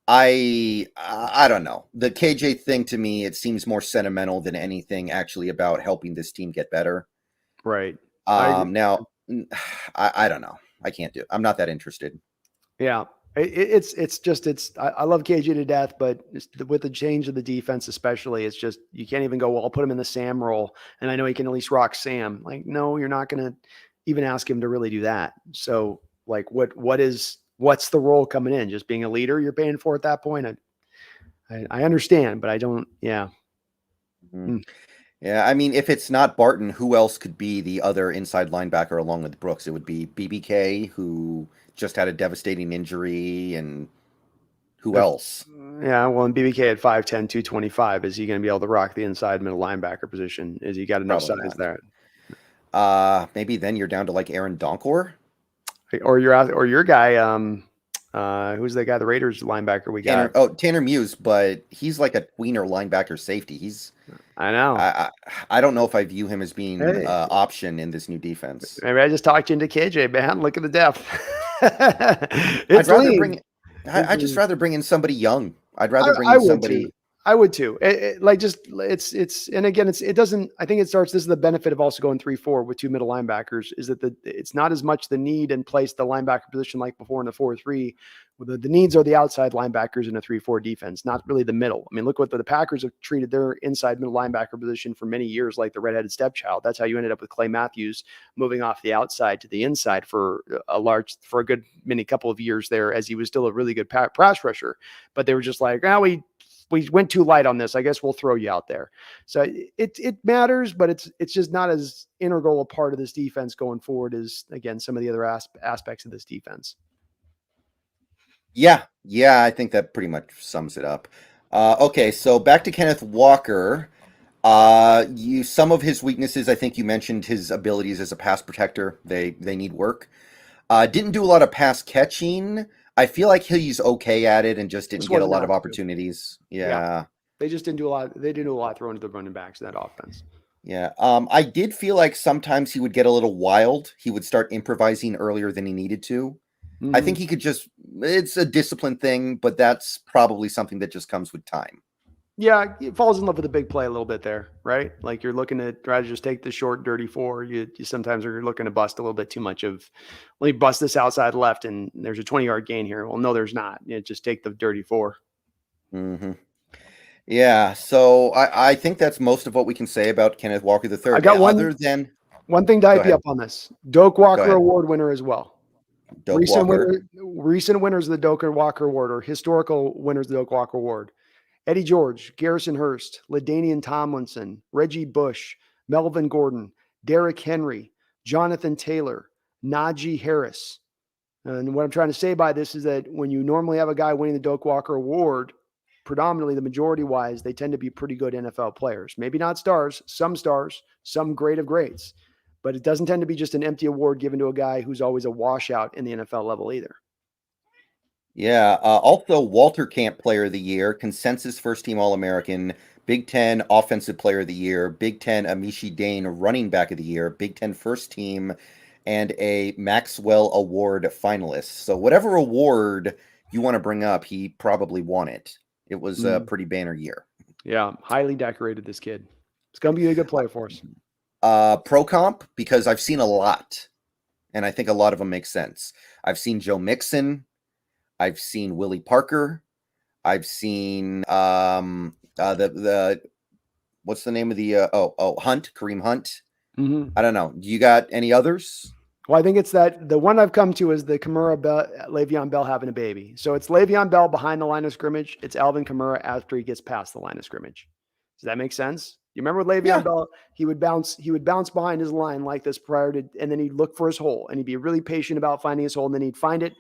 S1: I don't know. The KJ thing to me, it seems more sentimental than anything actually about helping this team get better.
S2: Right. I agree.
S1: Now I don't know. I can't do it. I'm not that interested.
S2: Yeah. I love KJ to death, but with the change of the defense, especially, it's just, you can't even go, well, I'll put him in the Sam role and I know he can at least rock Sam. Like, no, you're not going to even ask him to really do that. So like, what's the role coming in? Just being a leader you're paying for at that point? I understand, but I don't. Yeah.
S1: Mm. Yeah, I mean, if it's not Barton, who else could be the other inside linebacker along with Brooks? It would be BBK, who just had a devastating injury, and who else?
S2: Yeah, well, in BBK at 5'10", 225, is he going to be able to rock the inside middle linebacker position? Is he got enough
S1: Probably
S2: size there?
S1: Maybe then you're down to like Aaron Donkor,
S2: Or your guy, who's the guy, the Raiders linebacker we got?
S1: Tanner Muse, but he's like a tweener linebacker safety.
S2: I know.
S1: I don't know if I view him as being
S2: Hey.
S1: option in this new defense.
S2: Maybe I just talked you into KJ, man. Look at the depth.
S1: I'd just rather bring in somebody young. I'd rather bring in somebody.
S2: I would too. And again, it doesn't, I think this is the benefit of also going 3-4 with two middle linebackers, is that it's not as much the need and place the linebacker position like before in the 4-3. The needs are the outside linebackers in a 3-4 defense, not really the middle. I mean, look what the Packers have treated their inside middle linebacker position for many years, like the redheaded stepchild. That's how you ended up with Clay Matthews moving off the outside to the inside for a good many couple of years there, as he was still a really good pass rusher. But they were just like, we went too light on this. I guess we'll throw you out there. So it matters, but it's just not as integral a part of this defense going forward as, again, some of the other aspects of this defense.
S1: Yeah, I think that pretty much sums it up. Okay, so back to Kenneth Walker. Some of his weaknesses, I think you mentioned his abilities as a pass protector. They need work. Didn't do a lot of pass catching. I feel like he's okay at it and just didn't get a lot of opportunities. Yeah.
S2: They just didn't do a lot. They didn't do a lot throwing to the running backs in that offense.
S1: Yeah. I did feel like sometimes he would get a little wild. He would start improvising earlier than he needed to. I think he could it's a discipline thing, but that's probably something that just comes with time.
S2: Yeah, he falls in love with the big play a little bit there, right? Like, you're looking to try to just take the short, dirty 4. You sometimes are looking to bust a little bit too much of, let me bust this outside left and there's a 20-yard gain here. Well, no, there's not. Just take the dirty 4.
S1: Mm-hmm. Yeah, so I think that's most of what we can say about Kenneth Walker III.
S2: I got one thing to hype you up on this. Doak Walker Award winner as well. Recent winners of the Doak Walker Award, or historical winners of the Doak Walker Award: Eddie George, Garrison Hurst, LaDainian Tomlinson, Reggie Bush, Melvin Gordon, Derrick Henry, Jonathan Taylor, Najee Harris. And what I'm trying to say by this is that when you normally have a guy winning the Doak Walker Award, predominantly, the majority-wise, they tend to be pretty good NFL players. Maybe not stars, some great of greats. But it doesn't tend to be just an empty award given to a guy who's always a washout in the NFL level either.
S1: Yeah. Also, Walter Camp Player of the Year, consensus first-team All-American, Big Ten Offensive Player of the Year, Big Ten Amishi Dane Running Back of the Year, Big Ten First Team, and a Maxwell Award finalist. So whatever award you want to bring up, he probably won it. It was a pretty banner year.
S2: Yeah, highly decorated, this kid. It's going to be a good player for us.
S1: Pro comp, because I've seen a lot, and I think a lot of them make sense. I've seen Joe Mixon. I've seen Willie Parker. I've seen the what's the name of the Kareem Hunt.
S2: Mm-hmm.
S1: I don't know. Do you got any others?
S2: Well, I think it's that the one I've come to is the Le'Veon Bell having a baby. So it's Le'Veon Bell behind the line of scrimmage. It's Alvin Kamara after he gets past the line of scrimmage. Does that make sense? You remember with Le'Veon Bell, he would bounce behind his line like this and then he'd look for his hole, and he'd be really patient about finding his hole, and then he'd find it,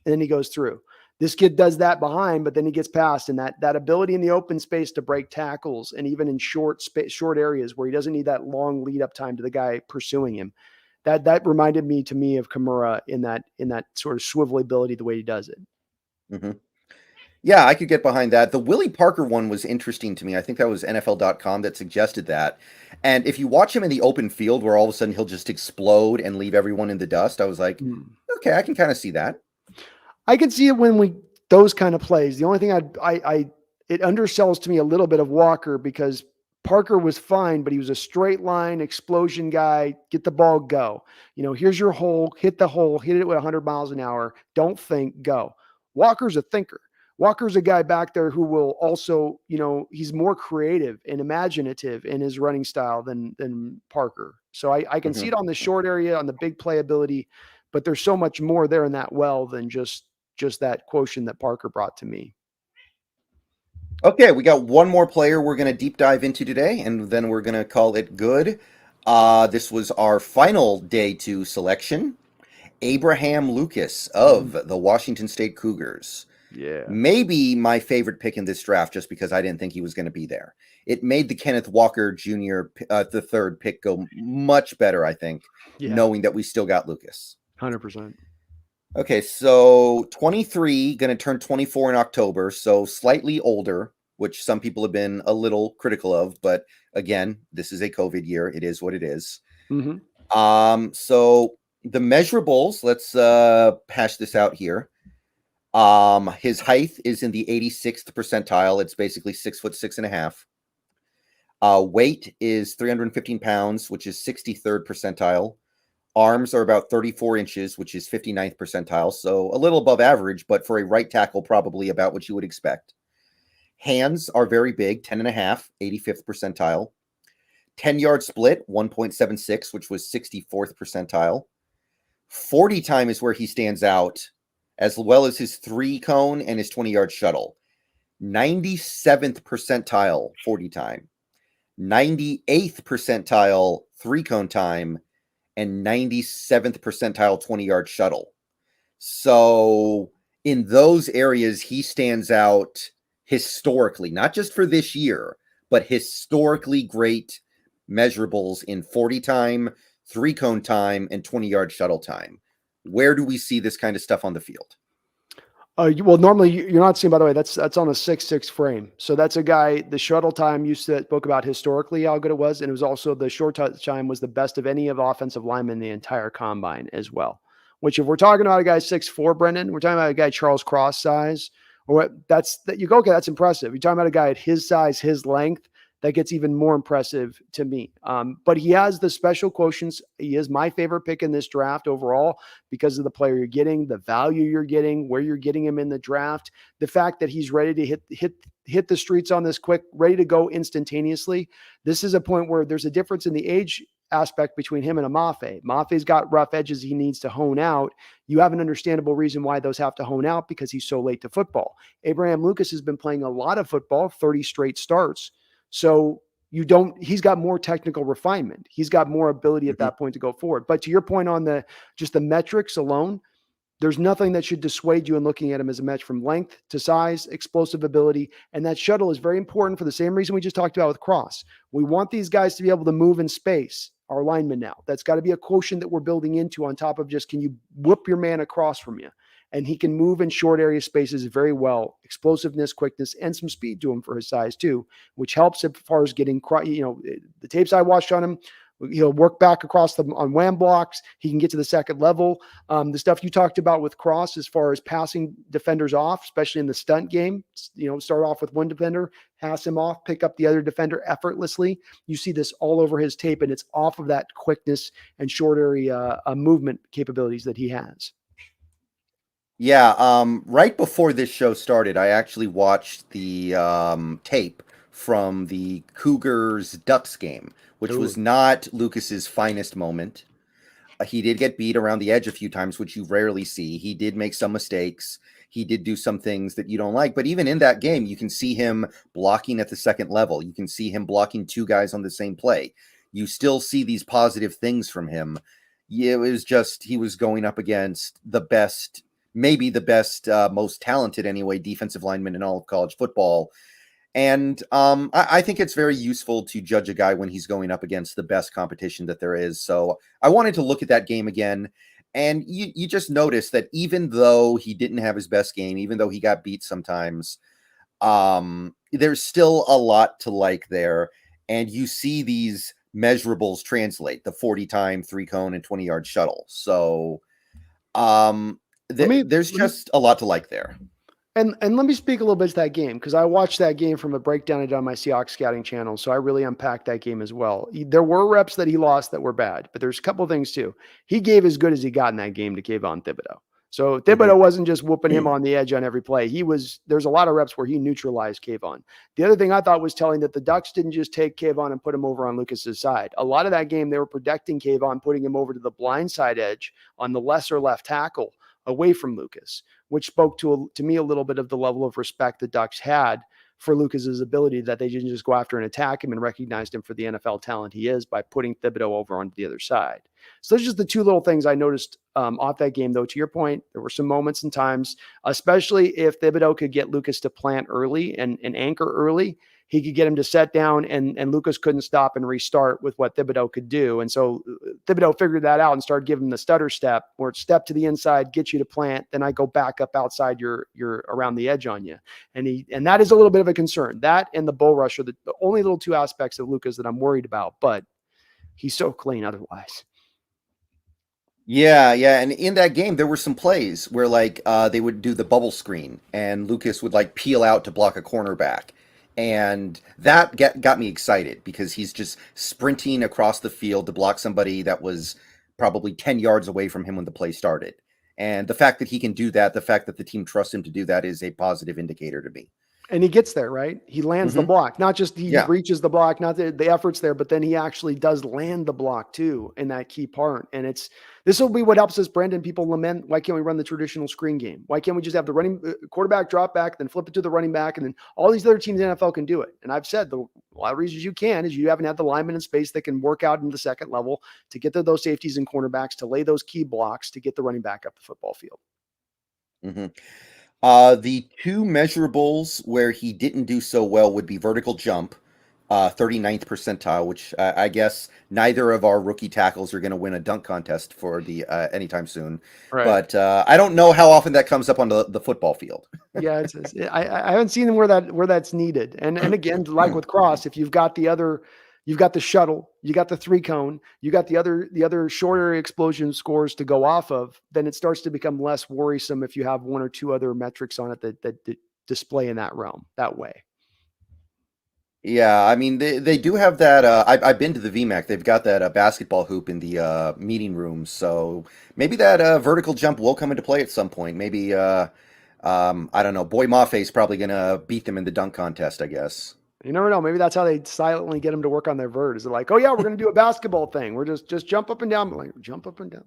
S2: and then he goes through. This kid does that behind, but then he gets past, and that ability in the open space to break tackles, and even in short areas where he doesn't need that long lead up time to the guy pursuing him. That reminded me of Kamara in that sort of swivel ability, the way he does it.
S1: Mm-hmm. Yeah, I could get behind that. The Willie Parker one was interesting to me. I think that was NFL.com that suggested that. And if you watch him in the open field where all of a sudden he'll just explode and leave everyone in the dust, I was like, okay, I can kind of see that.
S2: I can see it when those kind of plays. The only thing it undersells to me a little bit of Walker, because Parker was fine, but he was a straight line explosion guy. Get the ball, go. Here's your hole, hit the hole, hit it with 100 miles an hour. Don't think, go. Walker's a thinker. Walker's a guy back there who will also, he's more creative and imaginative in his running style than Parker. So I can see it on the short area, on the big playability, but there's so much more there in that well than just that quotient that Parker brought to me.
S1: Okay, we got one more player we're going to deep dive into today, and then we're going to call it good. This was our final day 2 selection. Abraham Lucas of the Washington State Cougars.
S2: Yeah.
S1: Maybe my favorite pick in this draft, just because I didn't think he was going to be there. It made the Kenneth Walker Jr., the third pick, go much better, I think, knowing that we still got Lucas.
S2: 100%.
S1: Okay, so 23, going to turn 24 in October, so slightly older, which some people have been a little critical of, but again, this is a COVID year. It is what it is. So the measurables, let's hash this out here. His height is in the 86th percentile. It's basically 6'6.5". Weight is 315 pounds, which is 63rd percentile. Arms are about 34 inches, which is 59th percentile. So a little above average, but for a right tackle, probably about what you would expect. Hands are very big, 10.5, 85th percentile. 10-yard split, 1.76, which was 64th percentile. 40 time is where he stands out, as well as his 3-cone and his 20-yard shuttle. 97th percentile 40 time, 98th percentile 3-cone time, and 97th percentile 20-yard shuttle. So in those areas, he stands out historically, not just for this year, but historically great measurables in 40 time, 3-cone time, and 20-yard shuttle time. Where do we see this kind of stuff on the field?
S2: Well, normally you're not seeing, by the way, that's on a 6'6" frame. So that's a guy, the shuttle time you spoke about historically how good it was. And it was also the short touch time was the best of any of offensive linemen in the entire combine as well. Which if we're talking about a guy 6'4", Brendan, we're talking about a guy Charles Cross size, or you go, okay, that's impressive. You're talking about a guy at his size, his length, that gets even more impressive to me. But he has the special quotients. He is my favorite pick in this draft overall because of the player you're getting, the value you're getting, where you're getting him in the draft, the fact that he's ready to hit the streets on this quick, ready to go instantaneously. This is a point where there's a difference in the age aspect between him and Amafe. Mafe's got rough edges he needs to hone out. You have an understandable reason why those have to hone out because he's so late to football. Abraham Lucas has been playing a lot of football, 30 straight starts. So he's got more technical refinement. He's got more ability at that point to go forward. But to your point on just the metrics alone, there's nothing that should dissuade you in looking at him as a match from length to size, explosive ability. And that shuttle is very important for the same reason we just talked about with Cross. We want these guys to be able to move in space, our linemen now. That's got to be a quotient that we're building into on top of just, can you whoop your man across from you? And he can move in short area spaces very well. Explosiveness, quickness, and some speed to him for his size too, which helps as far as getting, the tapes I watched on him, he'll work back across them on wham blocks. He can get to the second level. The stuff you talked about with Cross as far as passing defenders off, especially in the stunt game, start off with one defender, pass him off, pick up the other defender effortlessly. You see this all over his tape, and it's off of that quickness and short area movement capabilities that he has.
S1: Yeah, right before this show started, I actually watched the tape from the Cougars-Ducks game, which was not Lucas's finest moment. He did get beat around the edge a few times, which you rarely see. He did make some mistakes. He did do some things that you don't like. But even in that game, you can see him blocking at the second level. You can see him blocking 2 guys on the same play. You still see these positive things from him. It was just he was going up against the best, maybe the best, most talented anyway, defensive lineman in all of college football. And I think it's very useful to judge a guy when he's going up against the best competition that there is. So I wanted to look at that game again. And you just notice that even though he didn't have his best game, even though he got beat sometimes, there's still a lot to like there. And you see these measurables translate, the 40 time, 3-cone, and 20-yard shuttle. So there's just a lot to like there.
S2: And let me speak a little bit to that game, because I watched that game from a breakdown I did on my Seahawks scouting channel. So I really unpacked that game as well. There were reps that he lost that were bad, but there's a couple of things too. He gave as good as he got in that game to Kayvon Thibodeau. So Thibodeau wasn't just whooping him on the edge on every play. There's a lot of reps where he neutralized Kayvon. The other thing I thought was telling, that the Ducks didn't just take Kayvon and put him over on Lucas's side. A lot of that game, they were protecting Kayvon, putting him over to the blind side edge on the lesser left tackle away from Lucas, which spoke to me a little bit of the level of respect the Ducks had for Lucas's ability, that they didn't just go after and attack him, and recognized him for the NFL talent he is by putting Thibodeau over onto the other side. So those are just the two little things I noticed off that game, though. To your point, there were some moments and times, especially if Thibodeau could get Lucas to plant early and anchor early, he could get him to set down, and Lucas couldn't stop and restart with what Thibodeau could do. And so Thibodeau figured that out and started giving him the stutter step, where it's step to the inside, get you to plant, then I go back up outside your around the edge on you. And that is a little bit of a concern. That and the bull rush are the only little two aspects of Lucas that I'm worried about, but he's so clean otherwise.
S1: Yeah, and in that game there were some plays where they would do the bubble screen and Lucas would peel out to block a cornerback. And that got me excited, because he's just sprinting across the field to block somebody that was probably 10 yards away from him when the play started. And the fact that he can do that, the fact that the team trusts him to do that, is a positive indicator to me.
S2: And he gets there, right? He lands the block, not just he reaches the block, not the effort's there, but then he actually does land the block too in that key part. And this will be what helps us, Brendan. People lament, why can't we run the traditional screen game? Why can't we just have the running quarterback drop back, then flip it to the running back, and then all these other teams in the NFL can do it? And I've said a lot of reasons you can is you haven't had the linemen in space that can work out into the second level to get to those safeties and cornerbacks, to lay those key blocks, to get the running back up the football field.
S1: The two measurables where he didn't do so well would be vertical jump, 39th percentile, which I guess neither of our rookie tackles are going to win a dunk contest for the anytime soon. Right. But I don't know how often that comes up on the football field.
S2: Yeah, I haven't seen where that's needed. And again, like with Cross, if you've got the shuttle, you got the 3-cone, you got the other shorter explosion scores to go off of, then it starts to become less worrisome if you have one or two other metrics on it that display in that realm that way.
S1: Yeah, I mean, they do have that. I've been to the VMAC. They've got that basketball hoop in the meeting room. So maybe that vertical jump will come into play at some point. Maybe, I don't know, Boy Maffei's probably going to beat them in the dunk contest, I guess.
S2: You never know. Maybe that's how they silently get them to work on their vert. Is it like, oh yeah, we're going to do a basketball thing. We're just jump up and down, jump up and down.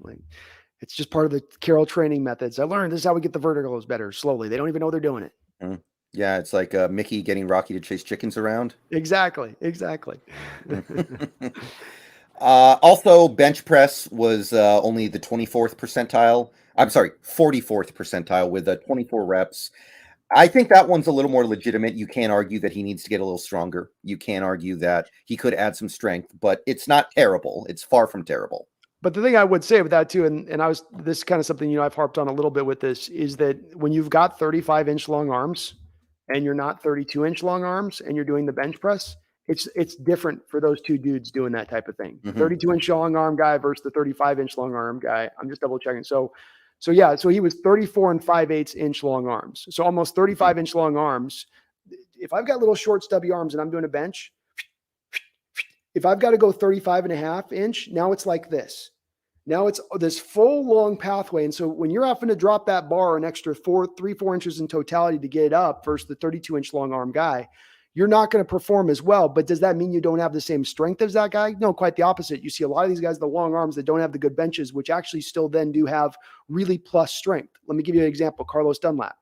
S2: It's just part of the Carroll training methods. I learned this is how we get the verticals better slowly. They don't even know they're doing it.
S1: Mm. Yeah, it's like Mickey getting Rocky to chase chickens around.
S2: Exactly.
S1: Also, bench press was only the 24th percentile. I'm sorry, 44th percentile with 24 reps. I think that one's a little more legitimate. You can't argue that he needs to get a little stronger. You can't argue that he could add some strength, but it's not terrible. It's far from terrible.
S2: But the thing I would say with that too, and this is kind of something, I've harped on a little bit with this, is that when you've got 35-inch long arms and you're not 32-inch long arms and you're doing the bench press, it's different for those two dudes doing that type of thing. 32-inch long arm guy versus the 35-inch long arm guy. I'm just double checking. So he was 34 and 5/8 inch long arms. So almost 35-inch long arms. If I've got little short stubby arms and I'm doing a bench, if I've got to go 35.5-inch, now it's like this. Now it's this full long pathway. And so when you're having to drop that bar an extra 3-4 inches in totality to get it up versus the 32-inch long arm guy, you're not going to perform as well. But does that mean you don't have the same strength as that guy? No, quite the opposite. You see a lot of these guys, the long arms that don't have the good benches, which actually still then do have really plus strength. Let me give you an example. Carlos Dunlap.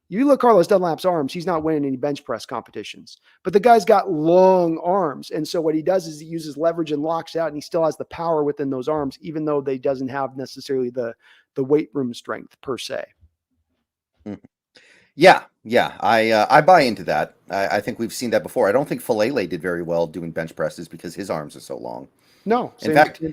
S2: You look at Carlos Dunlap's arms, he's not winning any bench press competitions, but the guy's got long arms. And so what he does is he uses leverage and locks out, and he still has the power within those arms, even though they doesn't have necessarily the weight room strength per se.
S1: Yeah. I buy into that. I think we've seen that before. I don't think Falele did very well doing bench presses because his arms are so long.
S2: No,
S1: in fact,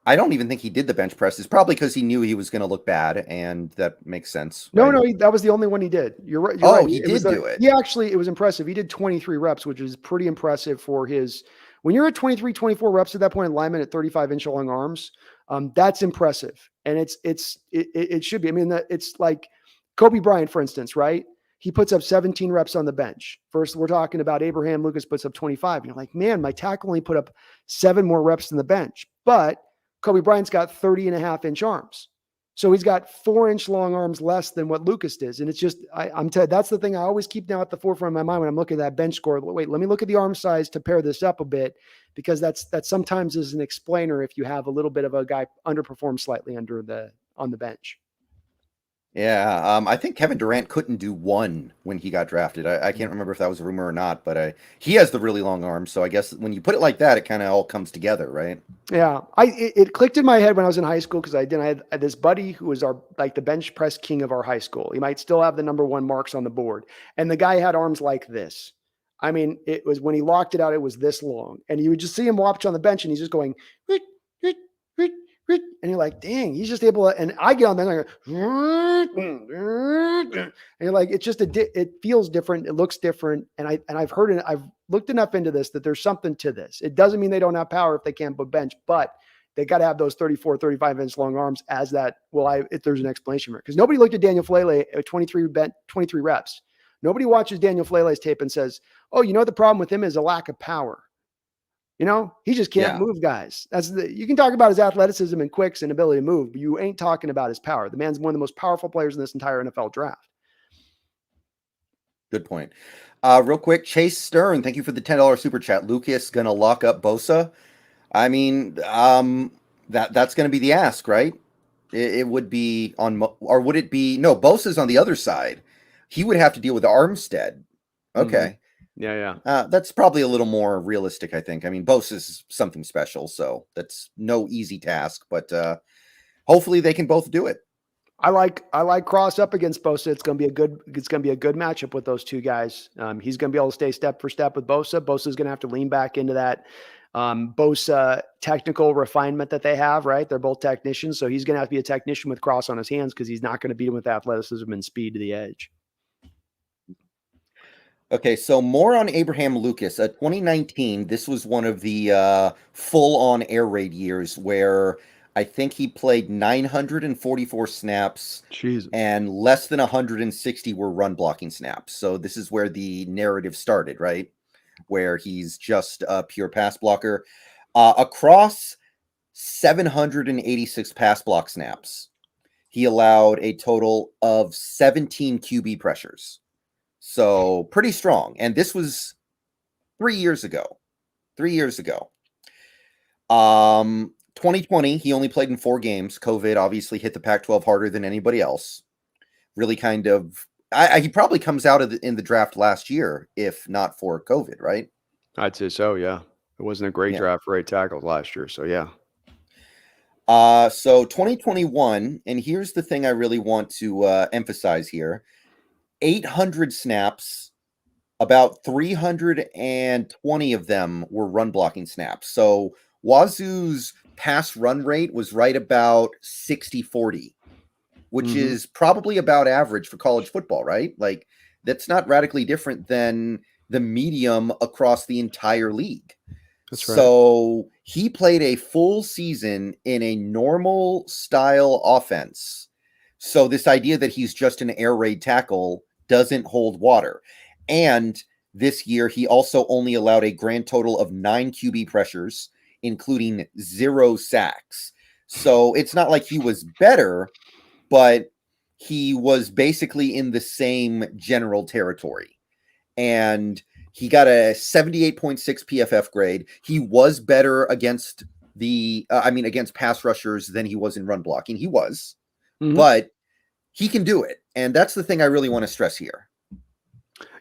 S1: I don't even think he did the bench presses, probably because he knew he was going to look bad, and that makes sense.
S2: Right? No, that was the only one he did. You're right.
S1: He did do it.
S2: It was impressive. He did 23 reps, which is pretty impressive for his. When you're at 23, 24 reps at that point in lineman at 35-inch long arms, that's impressive, and it should be. I mean, it's like Kobe Bryant, for instance, right? he puts up 17 reps on the bench. First, we're talking about Abraham Lucas puts up 25. And you're like, man, my tackle only put up 7 more reps than the bench. But Kobe Bryant's got 30.5-inch arms. So he's got 4-inch long arms less than what Lucas does. And it's just, that's the thing I always keep now at the forefront of my mind when I'm looking at that bench score. Wait, let me look at the arm size to pair this up a bit, because that sometimes is an explainer if you have a little bit of a guy underperform slightly on the bench.
S1: Yeah, I think Kevin Durant couldn't do one when he got drafted. I can't remember if that was a rumor or not, but he has the really long arms, so I guess when you put it like that, it kind of all comes together, right?
S2: Yeah, it clicked in my head when I was in high school, because I had this buddy who was the bench press king of our high school. He might still have the number 1 marks on the board, and the guy had arms like this. I mean, it was, when he locked it out, it was this long, and you would just see him watch on the bench, and he's just going, "Rit, rit, rit, rit," and you're like, dang, he's just able to. And I get on the bench, and you're like, it's just it feels different, it looks different, and I've heard it, I've looked enough into this that there's something to this. It doesn't mean they don't have power if they can't put bench, but they got to have those 34, 35-inch long arms as that. Well, if there's an explanation for it, because nobody looked at Daniel Falele at 23 reps. Nobody watches Daniel Falele's tape and says, oh, the problem with him is a lack of power. He just can't move guys. You can talk about his athleticism and quicks and ability to move, but you ain't talking about his power. The man's one of the most powerful players in this entire NFL draft.
S1: Good point. Real quick, Chase Stern, thank you for the $10 super chat. Lucas gonna lock up Bosa. I mean, that's gonna be the ask, right? It would be or would it be? No, Bosa's on the other side. He would have to deal with Armstead. Okay.
S2: Mm-hmm. Yeah.
S1: That's probably a little more realistic, I think. I mean, Bosa's something special, so that's no easy task, but hopefully they can both do it.
S2: I like Cross up against Bosa. It's going to be a good matchup with those two guys. He's going to be able to stay step for step with Bosa. Bosa's going to have to lean back into that Bosa technical refinement that they have, right? They're both technicians, so he's going to have to be a technician with Cross on his hands, because he's not going to beat him with athleticism and speed to the edge.
S1: Okay, so more on Abraham Lucas. 2019, this was one of the full-on air raid years where I think he played 944 snaps.
S2: Jeez.
S1: And less than 160 were run blocking snaps. So this is where the narrative started, right? Where he's just a pure pass blocker. Across 786 pass block snaps, he allowed a total of 17 QB pressures. So pretty strong. And this was 3 years ago. 2020, he only played in 4 games. COVID obviously hit the Pac-12 harder than anybody else. Really kind of, he probably comes out in the draft last year, if not for COVID, right?
S2: I'd say so, yeah. It wasn't a great draft for 8 tackles last year, so yeah.
S1: So 2021, and here's the thing I really want to emphasize here. 800 snaps, about 320 of them were run blocking snaps. So Wazoo's pass run rate was right about 60-40, which is probably about average for college football, right? Like, that's not radically different than the medium across the entire league.
S2: That's right.
S1: So he played a full season in a normal style offense. So this idea that he's just an air raid tackle doesn't hold water. And this year, he also only allowed a grand total of 9 QB pressures, including 0 sacks. So it's not like he was better, but he was basically in the same general territory. And he got a 78.6 PFF grade. He was better against against pass rushers than he was in run blocking. He was, but he can do it. And that's the thing I really want to stress here.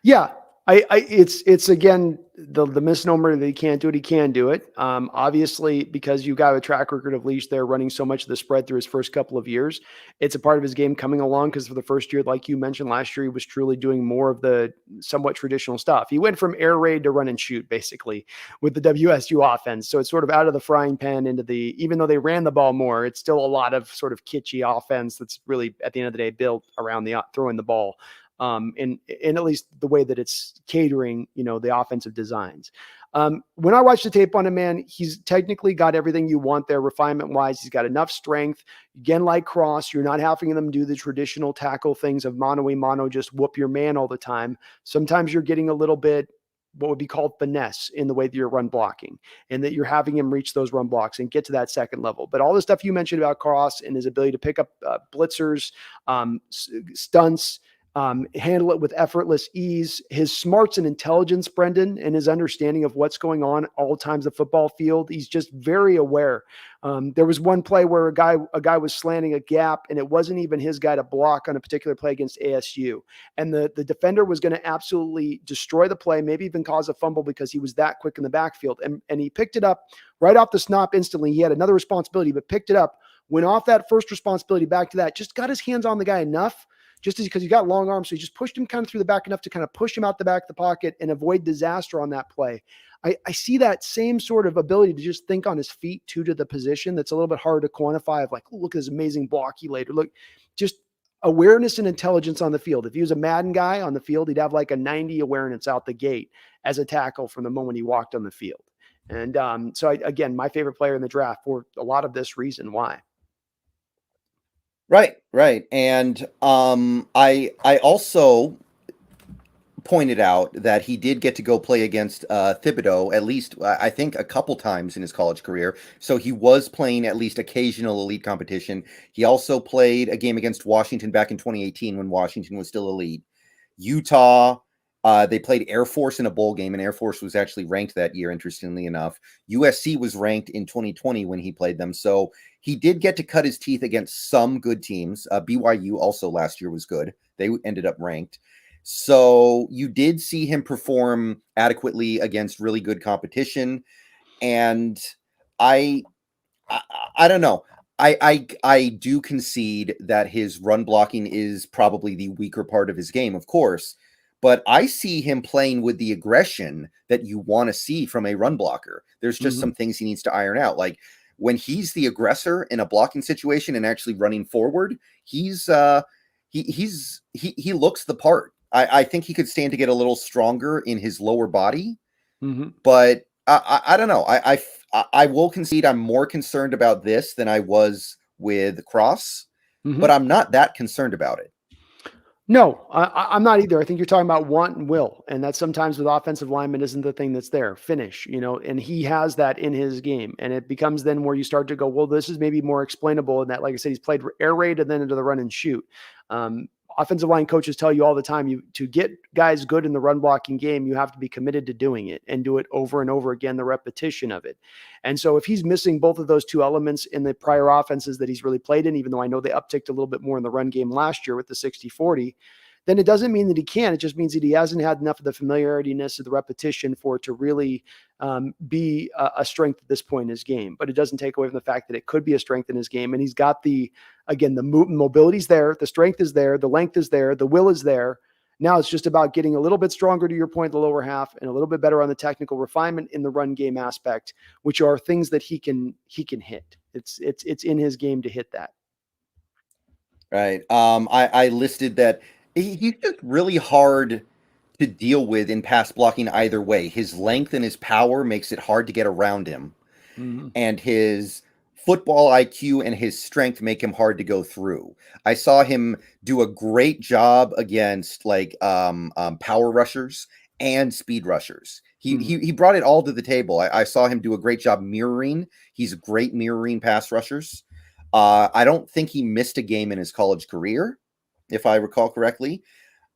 S2: Yeah. It's again, the misnomer that he can't do it. He can do it. Obviously, because you got a track record of Leash there running so much of the spread through his first couple of years, it's a part of his game coming along. Because for the first year, like you mentioned last year, he was truly doing more of the somewhat traditional stuff. He went from air raid to run and shoot, basically, with the WSU offense. So it's sort of out of the frying pan into even though they ran the ball more, it's still a lot of sort of kitschy offense that's really, at the end of the day, built around throwing the ball. In at least the way that it's catering, the offensive designs. When I watch the tape on him, man, he's technically got everything you want there, refinement wise. He's got enough strength. Again, like Cross, you're not having them do the traditional tackle things of mano a mano, just whoop your man all the time. Sometimes you're getting a little bit what would be called finesse in the way that you're run blocking, and that you're having him reach those run blocks and get to that second level. But all the stuff you mentioned about Cross and his ability to pick up blitzers, stunts, handle it with effortless ease, his smarts and intelligence, Brendan, and his understanding of what's going on all times the football field. He's just very aware. There was one play where a guy was slanting a gap, and it wasn't even his guy to block on a particular play against ASU. And the defender was going to absolutely destroy the play, maybe even cause a fumble because he was that quick in the backfield. And he picked it up right off the snap instantly. He had another responsibility, but picked it up, went off that first responsibility back to that, just got his hands on the guy enough, just because he got long arms. So he just pushed him kind of through the back enough to kind of push him out the back of the pocket and avoid disaster on that play. I see that same sort of ability to just think on his feet too, to the position. That's a little bit hard to quantify of like, oh, look at this amazing block he laid. Or look, just awareness and intelligence on the field. If he was a Madden guy on the field, he'd have like a 90 awareness out the gate as a tackle from the moment he walked on the field. And again, my favorite player in the draft for a lot of this reason why.
S1: Right. And I also pointed out that he did get to go play against Thibodeau at least, I think, a couple times in his college career. So he was playing at least occasional elite competition. He also played a game against Washington back in 2018 when Washington was still elite. Utah, they played Air Force in a bowl game, and Air Force was actually ranked that year, interestingly enough. USC was ranked in 2020 when he played them. So he did get to cut his teeth against some good teams. BYU also last year was good. They ended up ranked. So you did see him perform adequately against really good competition. And I don't know. I do concede that his run blocking is probably the weaker part of his game, of course. But I see him playing with the aggression that you want to see from a run blocker. There's just some things he needs to iron out. Like when he's the aggressor in a blocking situation and actually running forward, he looks the part. I think he could stand to get a little stronger in his lower body, but I don't know. I will concede I'm more concerned about this than I was with Cross, but I'm not that concerned about it.
S2: No, I'm not either. I think you're talking about want and will. And that sometimes with offensive linemen isn't the thing that's there. Finish, and he has that in his game. And it becomes then where you start to go, well, this is maybe more explainable in that, like I said, he's played air raid and then into the run and shoot. Offensive line coaches tell you all the time, to get guys good in the run blocking game, you have to be committed to doing it and do it over and over again, the repetition of it. And so if he's missing both of those two elements in the prior offenses that he's really played in, even though I know they upticked a little bit more in the run game last year with the 60-40, then it doesn't mean that he can. It just means that he hasn't had enough of the familiariness of the repetition for it to really be a strength at this point in his game. But it doesn't take away from the fact that it could be a strength in his game. And he's got the mobility's there, the strength is there, the length is there, the will is there. Now it's just about getting a little bit stronger, to your point, the lower half, and a little bit better on the technical refinement in the run game aspect, which are things that he can hit. It's in his game to hit that.
S1: Right. I listed that he's just really hard to deal with in pass blocking either way. His length and his power makes it hard to get around him. And his football IQ and his strength make him hard to go through. I saw him do a great job against power rushers and speed rushers. He brought it all to the table. I saw him do a great job mirroring. He's great mirroring pass rushers. I don't think he missed a game in his college career, if I recall correctly.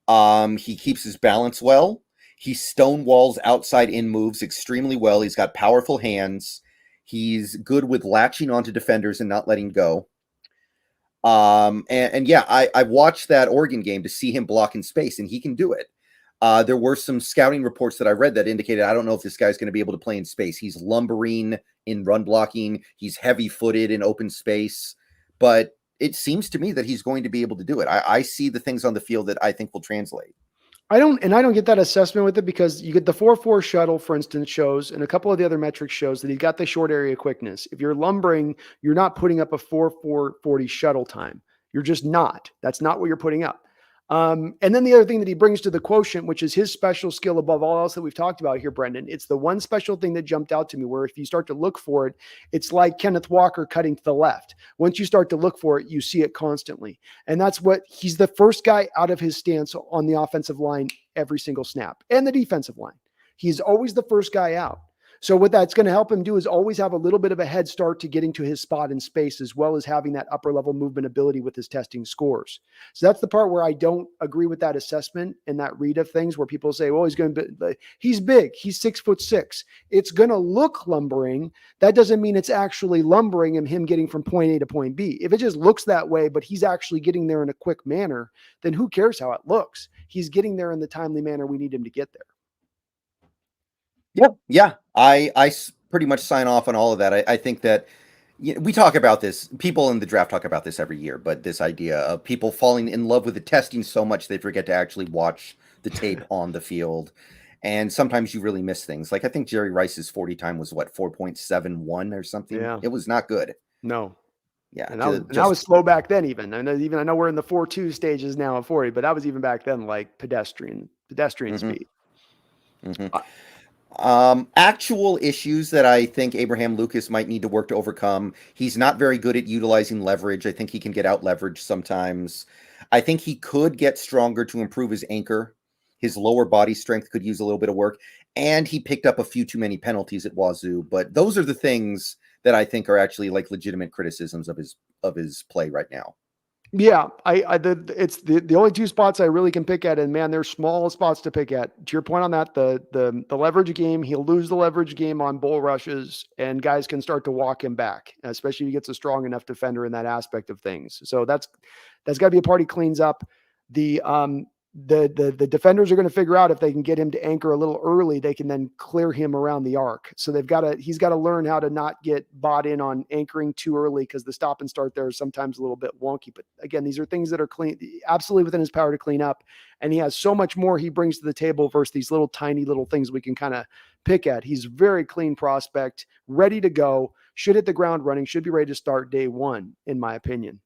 S1: He keeps his balance well. He stonewalls outside in moves extremely well. He's got powerful hands. He's good with latching onto defenders and not letting go. I watched that Oregon game to see him block in space, and he can do it. There were some scouting reports that I read that indicated, I don't know if this guy's going to be able to play in space. He's lumbering in run blocking. He's heavy-footed in open space. But it seems to me that he's going to be able to do it. I see the things on the field that I think will translate.
S2: I don't get that assessment with it, because you get the 4.4 shuttle, for instance, shows, and a couple of the other metrics shows that he's got the short area quickness. If you're lumbering, you're not putting up a 4.4 40 shuttle time. You're just not. That's not what you're putting up. And then the other thing that he brings to the quotient, which is his special skill above all else that we've talked about here, Brendan, it's the one special thing that jumped out to me where if you start to look for it, it's like Kenneth Walker cutting to the left. Once you start to look for it, you see it constantly. And that's what he's the first guy out of his stance on the offensive line every single snap and the defensive line. He's always the first guy out. So what that's going to help him do is always have a little bit of a head start to getting to his spot in space, as well as having that upper level movement ability with his testing scores. So that's the part where I don't agree with that assessment and that read of things where people say, well, he's big. He's 6'6". It's going to look lumbering. That doesn't mean it's actually lumbering and him getting from point A to point B. If it just looks that way, but he's actually getting there in a quick manner, then who cares how it looks? He's getting there in the timely manner we need him to get there.
S1: Yep. Yeah. I pretty much sign off on all of that. I think that we talk about this. People in the draft talk about this every year, but this idea of people falling in love with the testing so much they forget to actually watch the tape on the field. And sometimes you really miss things. Like I think Jerry Rice's 40 time was what, 4.71 or something.
S2: Yeah.
S1: It was not good.
S2: No.
S1: Yeah.
S2: And I was slow back then even. I know we're in the 4.2 stages now of 40, but that was even back then like pedestrian speed.
S1: Mm-hmm. Actual issues that I think Abraham Lucas might need to work to overcome. He's not very good at utilizing leverage. I think he can get out leveraged sometimes. I think he could get stronger to improve his anchor. His lower body strength could use a little bit of work. And he picked up a few too many penalties at Wazoo. But those are the things that I think are actually like legitimate criticisms of his play right now.
S2: Yeah, it's the only two spots I really can pick at, and man, they're small spots to pick at. To your point on that, the leverage game, he'll lose the leverage game on bull rushes, and guys can start to walk him back, especially if he gets a strong enough defender in that aspect of things. So that's got to be a part he cleans up. The defenders are going to figure out if they can get him to anchor a little early, they can then clear him around the arc. So he's got to learn how to not get bought in on anchoring too early, because the stop and start there is sometimes a little bit wonky. But again, these are things that are absolutely within his power to clean up. And he has so much more he brings to the table versus these little tiny little things we can kind of pick at. He's very clean prospect, ready to go, should hit the ground running, should be ready to start day one, in my opinion.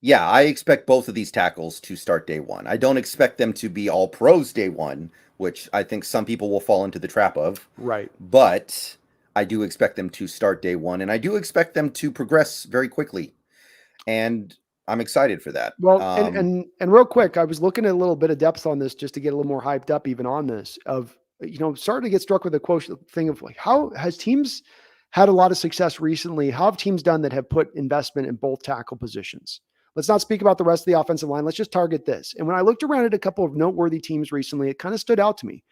S1: Yeah, I expect both of these tackles to start day one. I don't expect them to be all pros day one, which I think some people will fall into the trap of.
S2: Right.
S1: But I do expect them to start day one, and I do expect them to progress very quickly. And I'm excited for that.
S2: Well, and real quick, I was looking at a little bit of depth on this just to get a little more hyped up even on this of, starting to get struck with the quotient thing of like, how has teams had a lot of success recently? How have teams done that have put investment in both tackle positions? Let's not speak about the rest of the offensive line. Let's just target this. And when I looked around at a couple of noteworthy teams recently, it kind of stood out to me.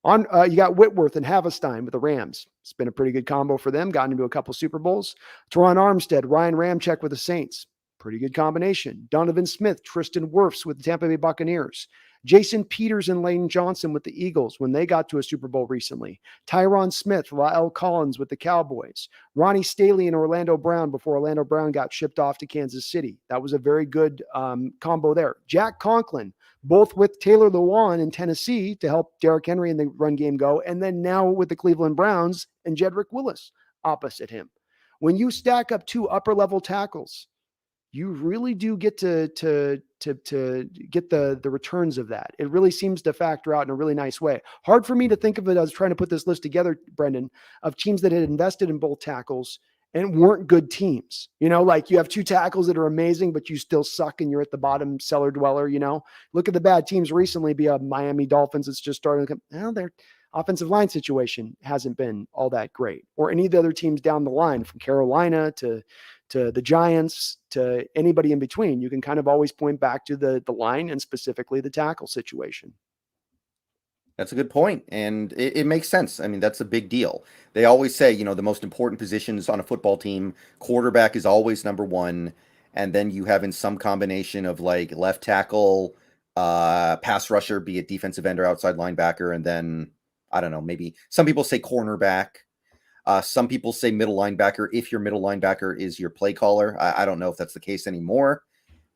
S2: You got Whitworth and Havestein with the Rams. It's been a pretty good combo for them. Gotten into a couple Super Bowls. Teron Armstead, Ryan Ramczyk with the Saints. Pretty good combination. Donovan Smith, Tristan Wirfs with the Tampa Bay Buccaneers. Jason Peters and Lane Johnson with the Eagles when they got to a Super Bowl recently. Tyron Smith, La'el Collins with the Cowboys. Ronnie Staley and Orlando Brown before Orlando Brown got shipped off to Kansas City. That was a very good combo there. Jack Conklin, both with Taylor Lewan in Tennessee to help Derrick Henry in the run game go, and then now with the Cleveland Browns and Jedrick Willis opposite him. When you stack up two upper-level tackles, you really do get to get the returns of that. It really seems to factor out in a really nice way. Hard for me to think of it as trying to put this list together, Brendan, of teams that had invested in both tackles and weren't good teams. Like you have two tackles that are amazing, but you still suck and you're at the bottom cellar dweller. Look at the bad teams recently. Be a Miami Dolphins that's just starting to come. Their offensive line situation hasn't been all that great, or any of the other teams down the line from Carolina to the Giants, to anybody in between. You can kind of always point back to the line and specifically the tackle situation.
S1: That's a good point, and it makes sense. I mean, that's a big deal. They always say, the most important positions on a football team, quarterback is always number one, and then you have in some combination of like left tackle, pass rusher, be it defensive end or outside linebacker, and then, I don't know, maybe some people say cornerback. Some people say middle linebacker if your middle linebacker is your play caller. I don't know if that's the case anymore,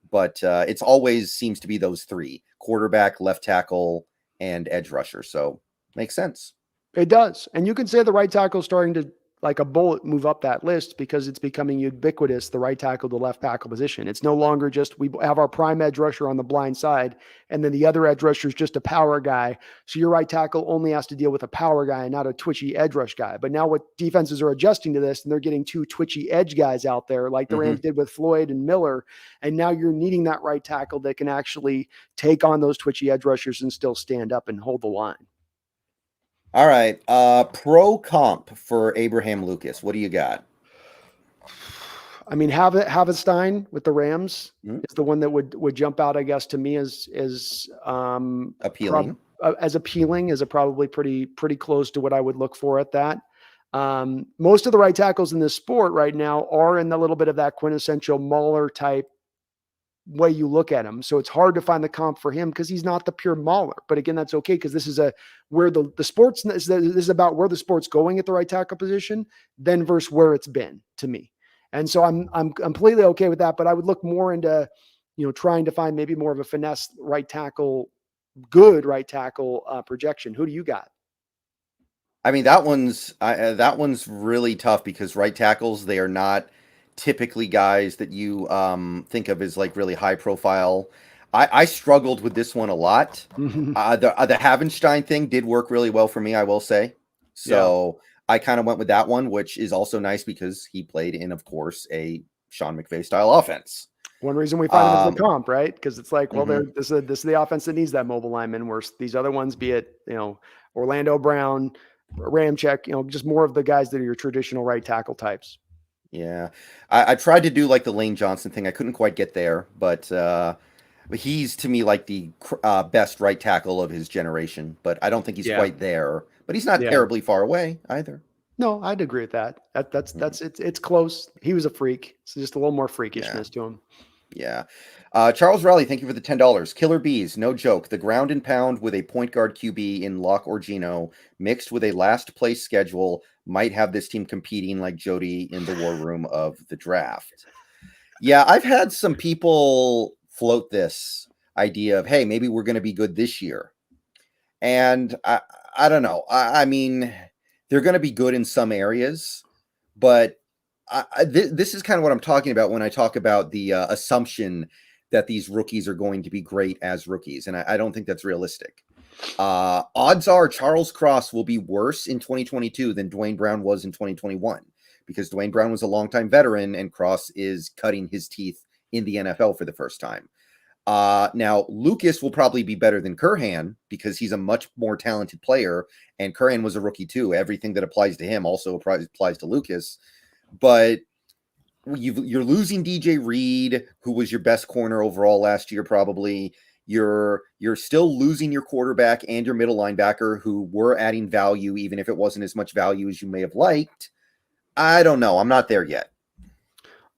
S1: but it's always seems to be those three: quarterback, left tackle, and edge rusher. So makes sense.
S2: It does. And you can say the right tackle is starting to like a bullet move up that list because it's becoming ubiquitous, the right tackle to left tackle position. It's no longer just we have our prime edge rusher on the blind side, and then the other edge rusher is just a power guy. So your right tackle only has to deal with a power guy and not a twitchy edge rush guy. But now what defenses are adjusting to this, and they're getting two twitchy edge guys out there like the Rams did with Floyd and Miller. And now you're needing that right tackle that can actually take on those twitchy edge rushers and still stand up and hold the line.
S1: All right. Pro comp for Abraham Lucas. What do you got?
S2: I mean, Havenstein with the Rams is the one that would jump out, I guess, to me as
S1: appealing.
S2: As appealing as probably pretty close to what I would look for at that. Most of the right tackles in this sport right now are in a little bit of that quintessential Mauler type way you look at him. So it's hard to find the comp for him because he's not the pure Mauler. But again, that's okay because this is where the sports this is about where the sport's going at the right tackle position, then versus where it's been to me. And so I'm completely okay with that. But I would look more into, trying to find maybe more of a finesse right tackle, good right tackle projection. Who do you got?
S1: I mean, that one's really tough because right tackles, they are not typically guys that you think of as like really high profile. I struggled with this one a lot. The Havenstein thing did work really well for me, I will say. So I kind of went with that one, which is also nice because he played in, of course, a Sean McVay style offense.
S2: One reason we find him as the comp, right? Because it's like, well, this is the offense that needs that mobile lineman. Where these other ones, be it Orlando Brown, Ramczyk, just more of the guys that are your traditional right tackle types.
S1: Yeah, I tried to do like the Lane Johnson thing. I couldn't quite get there, but he's to me like the best right tackle of his generation. But I don't think he's quite there. But he's not terribly far away either.
S2: No, I'd agree with that. It's close. He was a freak. So just a little more freakishness to him.
S1: Yeah. Charles Raleigh, thank you for the $10. Killer Bees, no joke. The ground and pound with a point guard QB in Locke or Gino mixed with a last place schedule might have this team competing like Jody in the war room of the draft. Yeah, I've had some people float this idea of, hey, maybe we're going to be good this year. And I don't know. I mean, they're going to be good in some areas, but this is kind of what I'm talking about when I talk about the assumption that these rookies are going to be great as rookies. And I don't think that's realistic. Odds are Charles Cross will be worse in 2022 than Dwayne Brown was in 2021 because Dwayne Brown was a longtime veteran and Cross is cutting his teeth in the NFL for the first time. Now, Lucas will probably be better than Curhan because he's a much more talented player. And Curhan was a rookie too. Everything that applies to him also applies to Lucas. But you're losing DJ Reed, who was your best corner overall last year, probably. You're still losing your quarterback and your middle linebacker, who were adding value, even if it wasn't as much value as you may have liked. I don't know. I'm not there yet.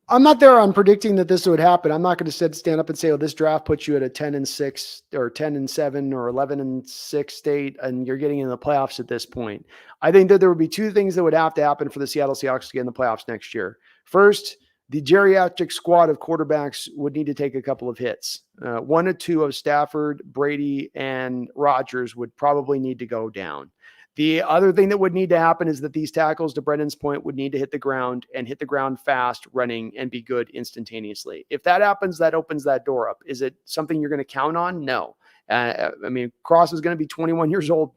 S2: I'm not there on predicting that this would happen. I'm not going to stand up and say, oh, this draft puts you at a 10-6 or 10-7 or 11-6 state, and you're getting into the playoffs at this point. I think that there would be two things that would have to happen for the Seattle Seahawks to get in the playoffs next year. First, the geriatric squad of quarterbacks would need to take a couple of hits. One or two of Stafford, Brady, and Rodgers would probably need to go down. The other thing that would need to happen is that these tackles, to Brendan's point, would need to hit the ground and hit the ground fast, running, and be good instantaneously. If that happens, that opens that door up. Is it something you're going to count on? No. I mean, Cross is going to be 21 years old,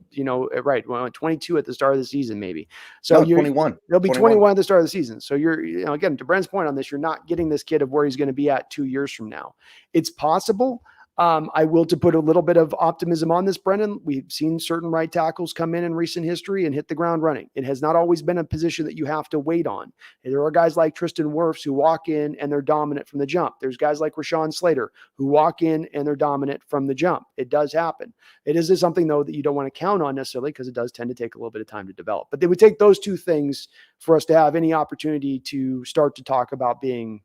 S2: right? Well, 22 at the start of the season, maybe. So
S1: no, 21.
S2: He'll be 21 at the start of the season. So you're, again, to Brendan's point on this, you're not getting this kid of where he's going to be at 2 years from now. It's possible. I will to put a little bit of optimism on this, Brendan. We've seen certain right tackles come in recent history and hit the ground running. It has not always been a position that you have to wait on. And there are guys like Tristan Wirfs who walk in and they're dominant from the jump. There's guys like Rashawn Slater who walk in and they're dominant from the jump. It does happen. It is something, though, that you don't want to count on necessarily because it does tend to take a little bit of time to develop. But they would take those two things for us to have any opportunity to start to talk about being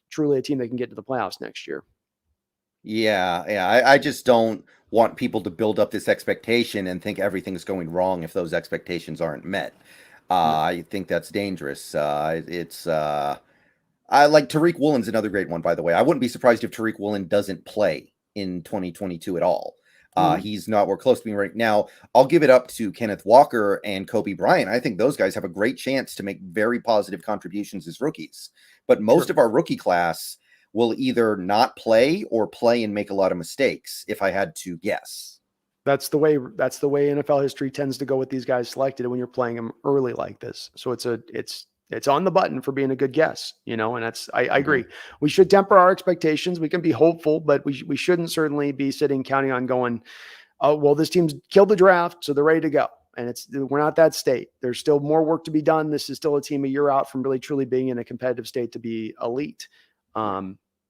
S2: truly a team that can get to the playoffs next year.
S1: Yeah. I just don't want people to build up this expectation and think everything's going wrong if those expectations aren't met. I think that's dangerous. I like Tariq Woolen's another great one, by the way. I wouldn't be surprised if Tariq Woolen doesn't play in 2022 at all. He's nowhere close to being right now. I'll give it up to Kenneth Walker and Kobe Bryant. I think those guys have a great chance to make very positive contributions as rookies. But most of our rookie class will either not play or play and make a lot of mistakes, if I had to guess.
S2: That's the way NFL history tends to go with these guys selected when you're playing them early like this. So it's on the button for being a good guess, and I agree. We should temper our expectations. We can be hopeful, but we shouldn't certainly be sitting counting on going, oh, well, this team's killed the draft, so they're ready to go. And we're not that state. There's still more work to be done. This is still a team a year out from really truly being in a competitive state to be elite.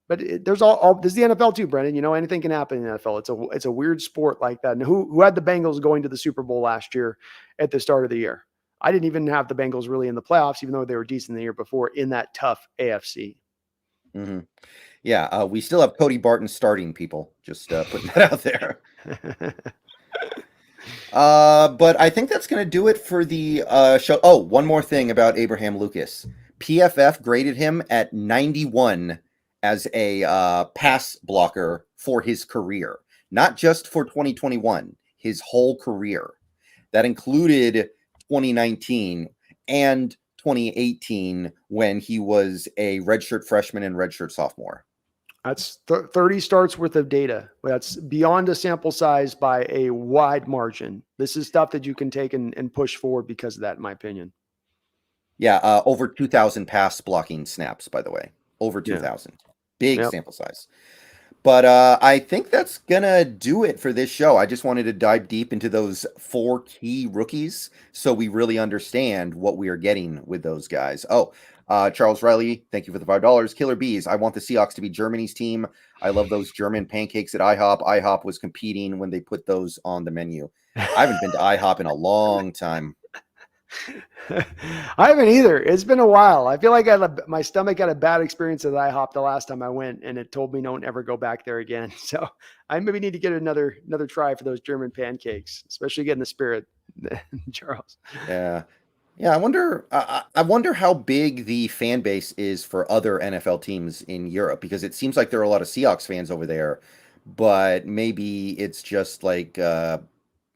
S2: But there's this is the NFL too, Brendan. Anything can happen in the NFL. It's a weird sport like that. And who had the Bengals going to the Super Bowl last year at the start of the year? I didn't even have the Bengals really in the playoffs, even though they were decent the year before in that tough AFC.
S1: Mm-hmm. Yeah, we still have Cody Barton starting, people. Just putting that out there. But I think that's going to do it for the show. Oh, one more thing about Abraham Lucas. PFF graded him at 91 as a pass blocker for his career, not just for 2021, his whole career. That included 2019 and 2018 when he was a redshirt freshman and redshirt sophomore.
S2: That's 30 starts worth of data. That's beyond a sample size by a wide margin. This is stuff that you can take and push forward because of that, in my opinion.
S1: Yeah, over 2,000 pass blocking snaps, by the way. Over 2,000. Yeah. Big sample size. But I think that's going to do it for this show. I just wanted to dive deep into those 4 key rookies so we really understand what we are getting with those guys. Oh, Charles Riley, thank you for the $5. Killer Bees, I want the Seahawks to be Germany's team. I love those German pancakes at IHOP. IHOP was competing when they put those on the menu. I haven't been to IHOP in a long time.
S2: I haven't either. It's been a while. I feel like my stomach had a bad experience at IHOP the last time I went, and it told me don't ever go back there again. So I maybe need to get another try for those German pancakes, especially getting the spirit, Charles.
S1: Yeah. I wonder how big the fan base is for other NFL teams in Europe, because it seems like there are a lot of Seahawks fans over there, but maybe it's just like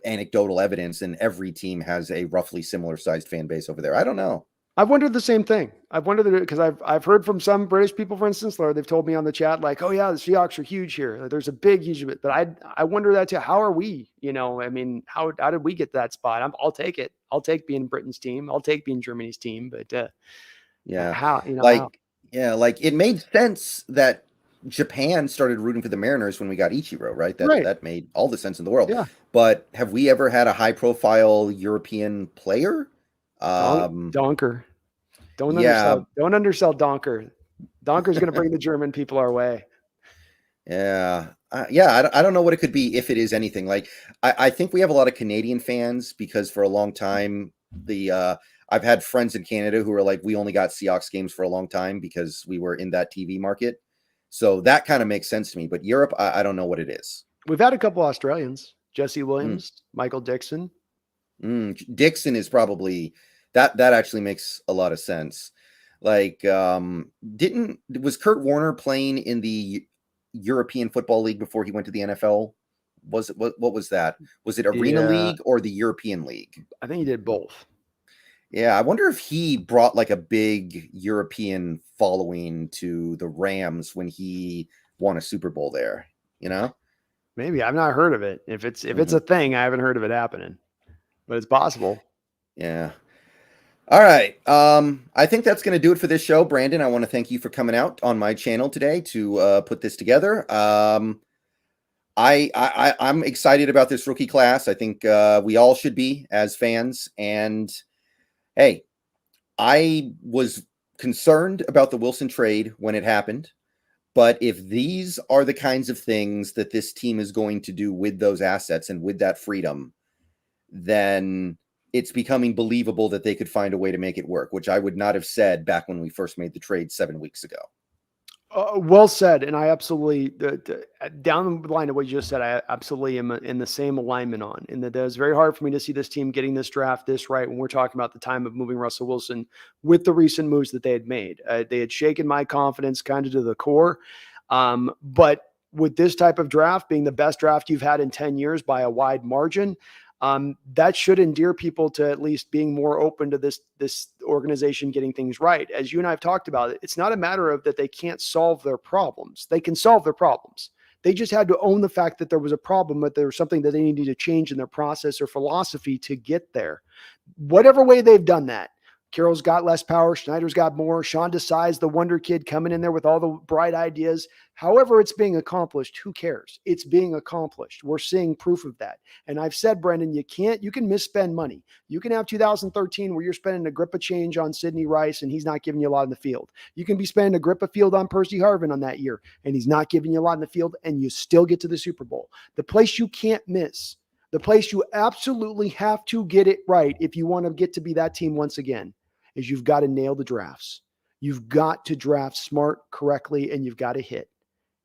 S1: anecdotal evidence and every team has a roughly similar sized fan base over there. I don't know.
S2: I've wondered the same thing. I've wondered because I've heard from some British people, for instance, or they've told me on the chat, like, oh yeah, the Seahawks are huge here. There's a huge bit, but I wonder that too. How are we, I mean, how did we get that spot? I'll take it. I'll take being Britain's team. I'll take being Germany's team, but how,
S1: like it made sense that Japan started rooting for the Mariners when we got Ichiro, right? That made all the sense in the world.
S2: Yeah.
S1: But have we ever had a high profile European player?
S2: Donker. Don't undersell Donker. Donker's going to bring the German people our way.
S1: Yeah. I don't know what it could be if it is anything. Like, I think we have a lot of Canadian fans because for a long time, I've had friends in Canada who are like, we only got Seahawks games for a long time because we were in that TV market. So that kind of makes sense to me. But Europe, I don't know what it is.
S2: We've had a couple Australians, Jesse Williams, Michael Dixon.
S1: Dixon is probably that actually makes a lot of sense. Like, was Kurt Warner playing in the European Football League before he went to the NFL? What was that? Was it Arena League or the European League?
S2: I think he did both.
S1: Yeah, I wonder if he brought like a big European following to the Rams when he won a Super Bowl there,
S2: Maybe. I've not heard of it. If it's a thing, I haven't heard of it happening. But it's possible.
S1: Yeah. All right. I think that's going to do it for this show. Brandon, I want to thank you for coming out on my channel today to put this together. I'm excited about this rookie class. I think we all should be as fans. And hey, I was concerned about the Wilson trade when it happened. But if these are the kinds of things that this team is going to do with those assets and with that freedom, then it's becoming believable that they could find a way to make it work, which I would not have said back when we first made the trade 7 weeks ago.
S2: Well said. And I absolutely, down the line of what you just said, I absolutely am in the same alignment on, in that it was very hard for me to see this team getting this draft this right when we're talking about the time of moving Russell Wilson with the recent moves that they had made. They had shaken my confidence kind of to the core. But with this type of draft being the best draft you've had in 10 years by a wide margin, that should endear people to at least being more open to this organization getting things right. As you and I have talked about, it's not a matter of that they can't solve their problems. They can solve their problems. They just had to own the fact that there was a problem, but there was something that they needed to change in their process or philosophy to get there. Whatever way they've done that, Carroll's got less power. Schneider's got more. Sean Desai's the wonder kid coming in there with all the bright ideas. However it's being accomplished, who cares? It's being accomplished. We're seeing proof of that. And I've said, Brendan, you can misspend money. You can have 2013 where you're spending a grip of change on Sidney Rice and he's not giving you a lot in the field. You can be spending a grip of field on Percy Harvin on that year and he's not giving you a lot in the field, and you still get to the Super Bowl. The place you can't miss, the place you absolutely have to get it right if you want to get to be that team once again, is you've got to nail the drafts. You've got to draft smart, correctly, and you've got to hit.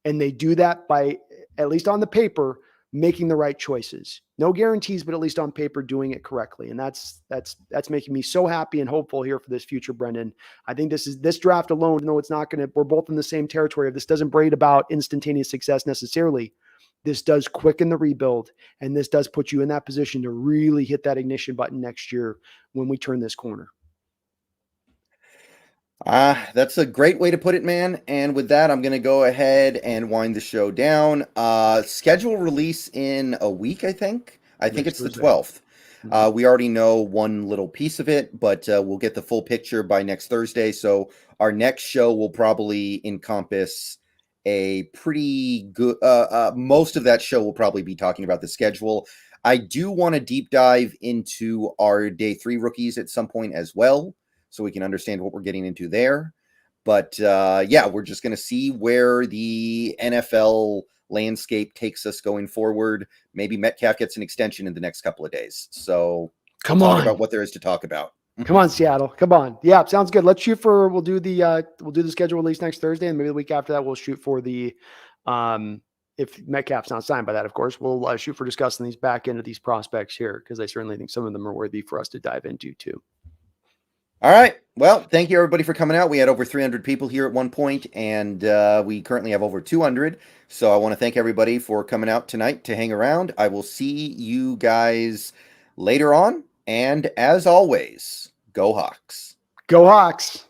S2: And they do that by, at least on the paper, making the right choices. No guarantees, but at least on paper, doing it correctly. And that's making me so happy and hopeful here for this future, Brendan. I think this draft alone, though it's not going to, we're both in the same territory. This doesn't braid about instantaneous success necessarily. This does quicken the rebuild, and this does put you in that position to really hit that ignition button next year when we turn this corner.
S1: That's a great way to put it, man. And with that, I'm going to go ahead and wind the show down. Schedule release in a week, I think. I think it's Thursday. The 12th. We already know one little piece of it, but we'll get the full picture by next Thursday. So our next show will probably encompass a pretty good, most of that show will probably be talking about the schedule. I do want to deep dive into our day 3 rookies at some point as well, so we can understand what we're getting into there. But yeah, we're just going to see where the NFL landscape takes us going forward. Maybe Metcalf gets an extension in the next couple of days. So
S2: come on,
S1: about what there is to talk about.
S2: Come on, Seattle. Come on. Yeah, sounds good. Let's shoot for, we'll do the schedule release next Thursday, and maybe the week after that we'll shoot for the if Metcalf's not signed by that, of course, we'll shoot for discussing these back end of these prospects here, because I certainly think some of them are worthy for us to dive into too.
S1: All right. Well, thank you everybody for coming out. We had over 300 people here at one point, and we currently have over 200. So I want to thank everybody for coming out tonight to hang around. I will see you guys later on. And as always, go Hawks.
S2: Go Hawks.